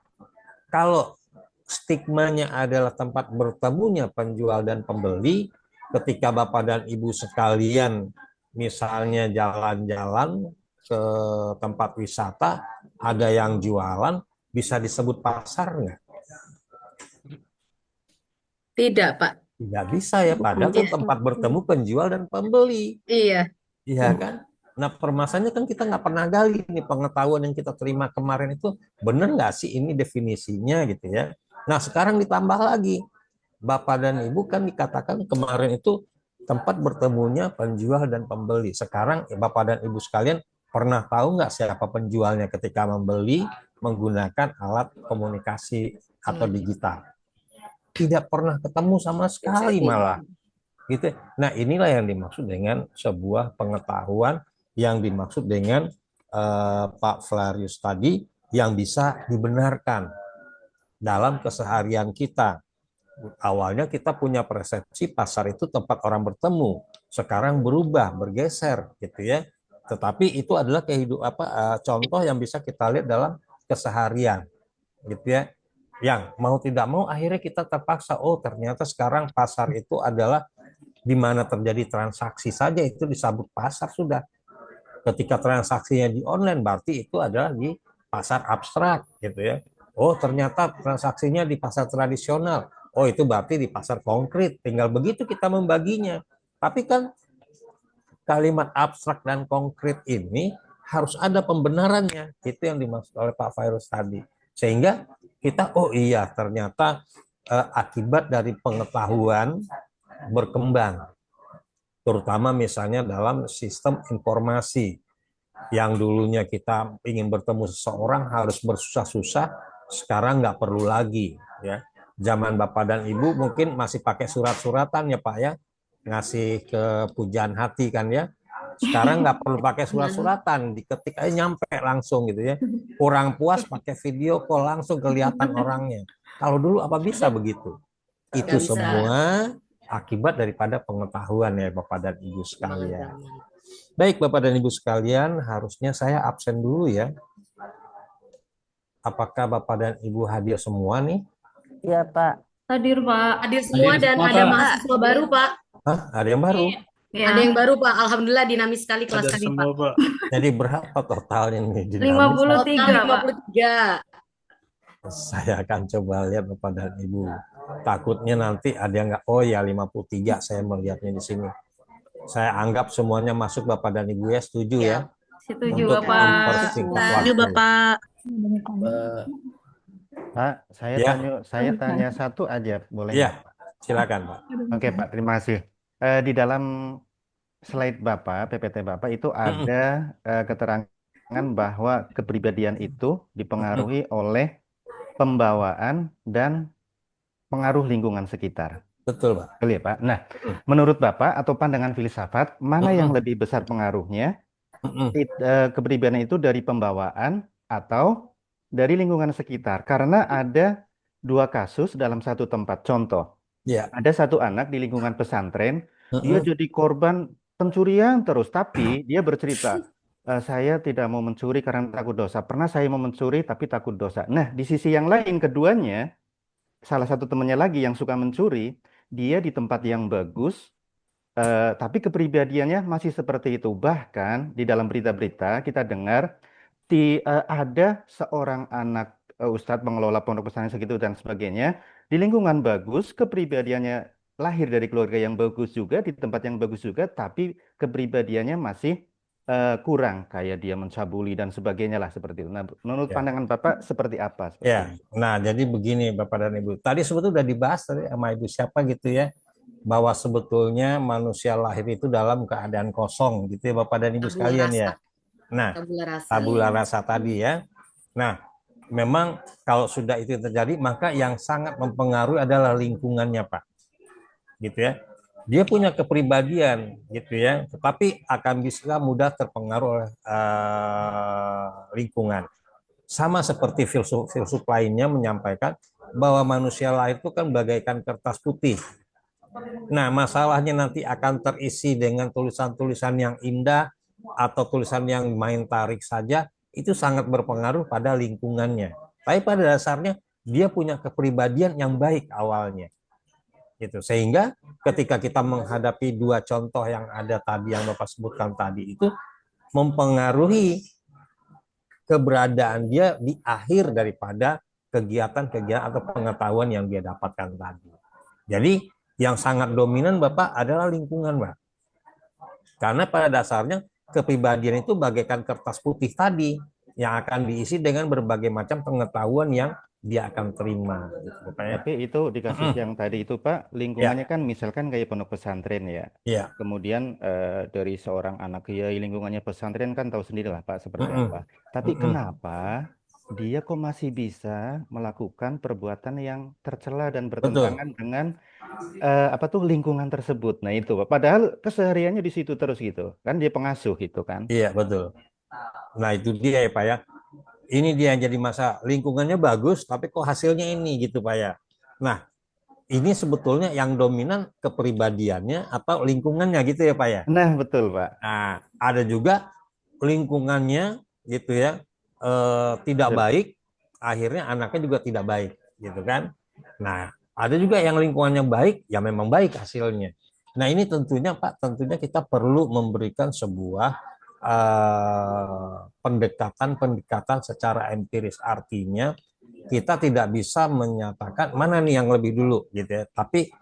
kalau stigmanya adalah tempat bertemunya penjual dan pembeli, ketika Bapak dan Ibu sekalian misalnya jalan-jalan ke tempat wisata, ada yang jualan, bisa disebut pasar nggak? Tidak, Pak. Tidak bisa ya, padahal kan tempat bertemu penjual dan pembeli. Iya. Iya kan? Nah, permasalahannya kan kita nggak pernah gali nih pengetahuan yang kita terima kemarin itu benar nggak sih ini definisinya gitu ya. Nah, sekarang ditambah lagi. Bapak dan Ibu kan dikatakan kemarin itu tempat bertemunya penjual dan pembeli. Sekarang Bapak dan Ibu sekalian pernah tahu nggak siapa penjualnya ketika membeli menggunakan alat komunikasi atau digital? Tidak pernah ketemu sama sekali malah. Gitu. Nah, inilah yang dimaksud dengan sebuah pengetahuan yang dimaksud dengan Pak Flarius tadi yang bisa dibenarkan dalam keseharian kita. Awalnya kita punya persepsi pasar itu tempat orang bertemu, sekarang berubah, bergeser, gitu ya. Tetapi itu adalah contoh yang bisa kita lihat dalam keseharian, gitu ya. Yang mau tidak mau akhirnya kita terpaksa, oh ternyata sekarang pasar itu adalah di mana terjadi transaksi saja itu disebut pasar sudah. Ketika transaksinya di online berarti itu adalah di pasar abstrak, gitu ya. Oh ternyata transaksinya di pasar tradisional. Oh itu berarti di pasar konkret. Tinggal begitu kita membaginya. Tapi kan kalimat abstrak dan konkret ini harus ada pembenarannya. Itu yang dimaksud oleh Pak Fairuz tadi. Sehingga kita, oh iya ternyata akibat dari pengetahuan berkembang. Terutama misalnya dalam sistem informasi. Yang dulunya kita ingin bertemu seseorang harus bersusah-susah, sekarang nggak perlu lagi. Ya. Zaman Bapak dan Ibu mungkin masih pakai surat-suratan ya Pak ya, ngasih ke pujaan hati kan ya. Sekarang nggak perlu pakai surat-suratan, diketik aja nyampe langsung gitu ya. Kurang puas pakai video call langsung kelihatan orangnya. Kalau dulu apa bisa begitu? Itu semua akibat daripada pengetahuan ya Bapak dan Ibu sekalian. Baik Bapak dan Ibu sekalian, harusnya saya absen dulu ya. Apakah Bapak dan Ibu hadir semua nih? Iya Pak. Hadir Pak. Hadir semua dan ada mahasiswa baru Pak. Hah, ada yang baru? Ya. Ada yang baru Pak. Alhamdulillah dinamis sekali kelas Ada tadi semua, Pak. Jadi berapa totalnya nih? Total 53. Saya akan coba lihat Bapak dan Ibu. Takutnya nanti ada yang nggak, oh ya 53 saya melihatnya di sini. Saya anggap semuanya masuk Bapak dan Ibu ya, setuju ya? Setuju Untuk Bapak. mempersingkat Setuju waktu. Bapak. Pak, saya tanya satu aja, boleh? Iya, silakan Pak. Oke Pak, terima kasih. Di dalam slide Bapak, PPT Bapak itu ada keterangan bahwa kepribadian itu dipengaruhi oleh pembawaan dan pengaruh lingkungan sekitar. Betul Pak. Betul ya Pak. Nah, menurut Bapak atau pandangan filsafat, mana yang lebih besar pengaruhnya? Kepribadian itu dari pembawaan atau dari lingkungan sekitar? Karena ada dua kasus dalam satu tempat. Contoh, ada satu anak di lingkungan pesantren, dia jadi korban pencurian terus, tapi dia bercerita, saya tidak mau mencuri karena takut dosa. Pernah saya mau mencuri tapi takut dosa. Nah, di sisi yang lain keduanya, salah satu temannya lagi yang suka mencuri, dia di tempat yang bagus, tapi kepribadiannya masih seperti itu. Bahkan di dalam berita-berita kita dengar ada seorang anak ustadz pengelola pondok pesantren segitu dan sebagainya di lingkungan bagus, kepribadiannya lahir dari keluarga yang bagus juga, di tempat yang bagus juga, tapi kepribadiannya masih kurang, kayak dia mencabuli dan sebagainya lah seperti itu. Nah, menurut Ya. pandangan Bapak seperti apa? Seperti Ya, nah jadi begini Bapak dan Ibu. Tadi sebetulnya udah dibahas tadi sama Ibu siapa gitu ya, bahwa sebetulnya manusia lahir itu dalam keadaan kosong gitu ya Bapak dan Ibu Tabula sekalian rasa. ya. Nah, Tabula rasa. tabula rasa tadi ya. Nah, memang kalau sudah itu terjadi, maka yang sangat mempengaruhi adalah lingkungannya Pak. Gitu ya. Dia punya kepribadian gitu ya, tetapi akan bisa mudah terpengaruh oleh lingkungan. Sama seperti filsuf lainnya menyampaikan bahwa manusia lahir itu kan bagaikan kertas putih. Nah, masalahnya nanti akan terisi dengan tulisan-tulisan yang indah atau tulisan yang main tarik saja, itu sangat berpengaruh pada lingkungannya. Tapi pada dasarnya dia punya kepribadian yang baik awalnya. Gitu. Sehingga ketika kita menghadapi dua contoh yang ada tadi yang Bapak sebutkan tadi itu mempengaruhi keberadaan dia di akhir daripada kegiatan-kegiatan atau pengetahuan yang dia dapatkan tadi. Jadi yang sangat dominan Bapak adalah lingkungan, Pak. Karena pada dasarnya kepribadian itu bagaikan kertas putih tadi yang akan diisi dengan berbagai macam pengetahuan yang dia akan terima. Gitu, Pak, ya. Tapi itu di kasus yang tadi itu Pak, lingkungannya kan misalkan kayak pondok pesantren ya. Iya. Kemudian dari seorang anak kiai, lingkungannya pesantren kan tahu sendiri lah Pak seperti apa. Tapi kenapa dia kok masih bisa melakukan perbuatan yang tercela dan bertentangan dengan lingkungan tersebut. Nah itu Pak. Padahal kesehariannya di situ terus gitu. Kan dia pengasuh gitu kan. Iya, betul. Nah itu dia ya Pak ya. Ini dia yang jadi masalah. Lingkungannya bagus, tapi kok hasilnya ini gitu Pak ya. Nah, ini sebetulnya yang dominan kepribadiannya atau lingkungannya gitu ya Pak ya. Nah, betul Pak. Nah, ada juga lingkungannya gitu ya, tidak baik, akhirnya anaknya juga tidak baik gitu kan. Nah, ada juga yang lingkungannya baik, ya memang baik hasilnya. Nah, ini tentunya Pak, tentunya kita perlu memberikan sebuah pendekatan secara empiris. Artinya kita tidak bisa menyatakan mana nih yang lebih dulu gitu ya, tapi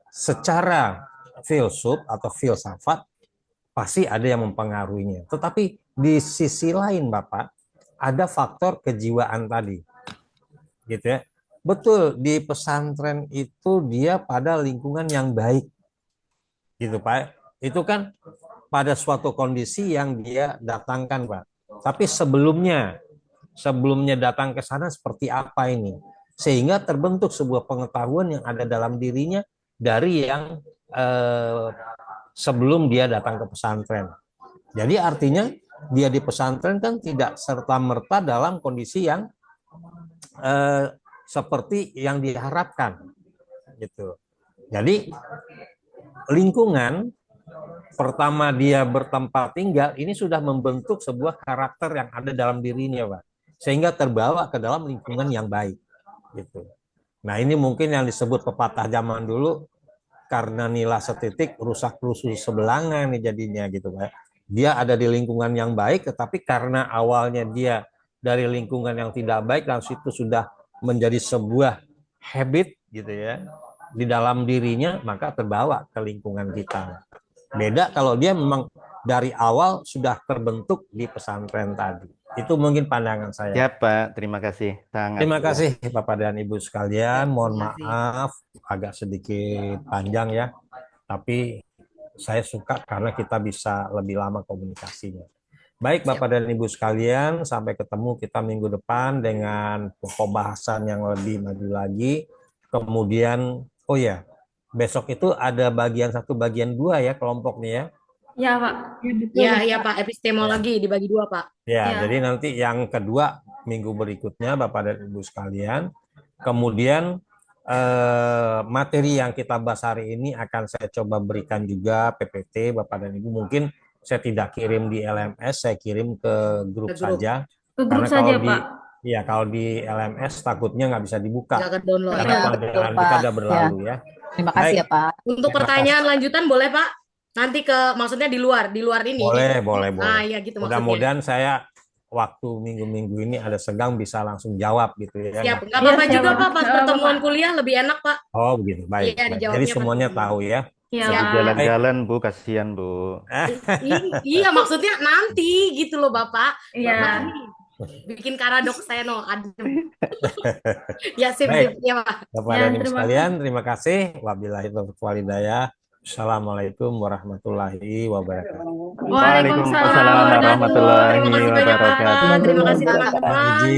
secara filsuf atau filsafat pasti ada yang mempengaruhinya. Tetapi di sisi lain Bapak, ada faktor kejiwaan tadi gitu ya. Betul, di pesantren itu dia pada lingkungan yang baik gitu Pak. Itu kan pada suatu kondisi yang dia datangkan Pak. Tapi sebelumnya datang ke sana seperti apa ini? Sehingga terbentuk sebuah pengetahuan yang ada dalam dirinya dari yang sebelum dia datang ke pesantren. Jadi artinya dia di pesantren kan tidak serta-merta dalam kondisi yang seperti yang diharapkan gitu. Jadi lingkungan pertama dia bertempat tinggal ini sudah membentuk sebuah karakter yang ada dalam dirinya Pak, sehingga terbawa ke dalam lingkungan yang baik gitu. Nah ini mungkin yang disebut pepatah zaman dulu, karena nila setitik rusak rusuh sebelangan nih jadinya gitu Pak. Dia ada di lingkungan yang baik, tetapi karena awalnya dia dari lingkungan yang tidak baik, langsung itu sudah menjadi sebuah habit gitu ya di dalam dirinya, maka terbawa ke lingkungan kita. Beda kalau dia memang dari awal sudah terbentuk di pesantren tadi. Itu mungkin pandangan saya. Ya Pak, terima kasih. Terima kasih Bapak dan Ibu sekalian. Mohon maaf agak sedikit panjang ya. Tapi saya suka karena kita bisa lebih lama komunikasinya. Baik Bapak dan Ibu sekalian, sampai ketemu kita minggu depan dengan pembahasan yang lebih maju lagi. Kemudian, oh ya, besok itu ada bagian 1, bagian 2 ya kelompoknya ya. Ya Pak. Ya Pak, epistemologi dibagi 2 Pak. Ya, jadi nanti yang kedua minggu berikutnya Bapak dan Ibu sekalian. Kemudian materi yang kita bahas hari ini akan saya coba berikan juga PPT Bapak dan Ibu. Mungkin saya tidak kirim di LMS, saya kirim ke grup saja. Ke grup Karena saja, kalau Pak. kalau di LMS takutnya nggak bisa dibuka. Nggak ke-download. Karena Iya, panggilan betul, kita Pak. udah berlalu ya. Terima kasih Baik. ya, Pak. Untuk Terima pertanyaan lanjutan boleh, Pak? Nanti maksudnya di luar ini. Boleh. Ah, iya gitu maksudnya. Mudah-mudahan saya waktu minggu-minggu ini ada senggang bisa langsung jawab gitu ya. Siap, nggak apa-apa juga, Pak. Pas pertemuan kuliah lebih enak, Pak. Oh begitu, baik. Iya, Baik. dijawabnya Jadi pas semuanya pertemuan. tahu ya. Iya, Lagi Pak. jalan-jalan Bu, kasihan Bu. Iya, maksudnya nanti gitu loh, Bapak. Iya. Bapak nih bikin karadoks saya no adem. Ya, sip. Baik. Ya, Pak. Bapak dan Ibu sekalian, terima kasih. Wabillahi taufiq wal hidayah. Assalamualaikum warahmatullahi wabarakatuh. Waalaikumsalam warahmatullahi Terima kasih banyak, Pak. wabarakatuh. Terima kasih, teman-teman.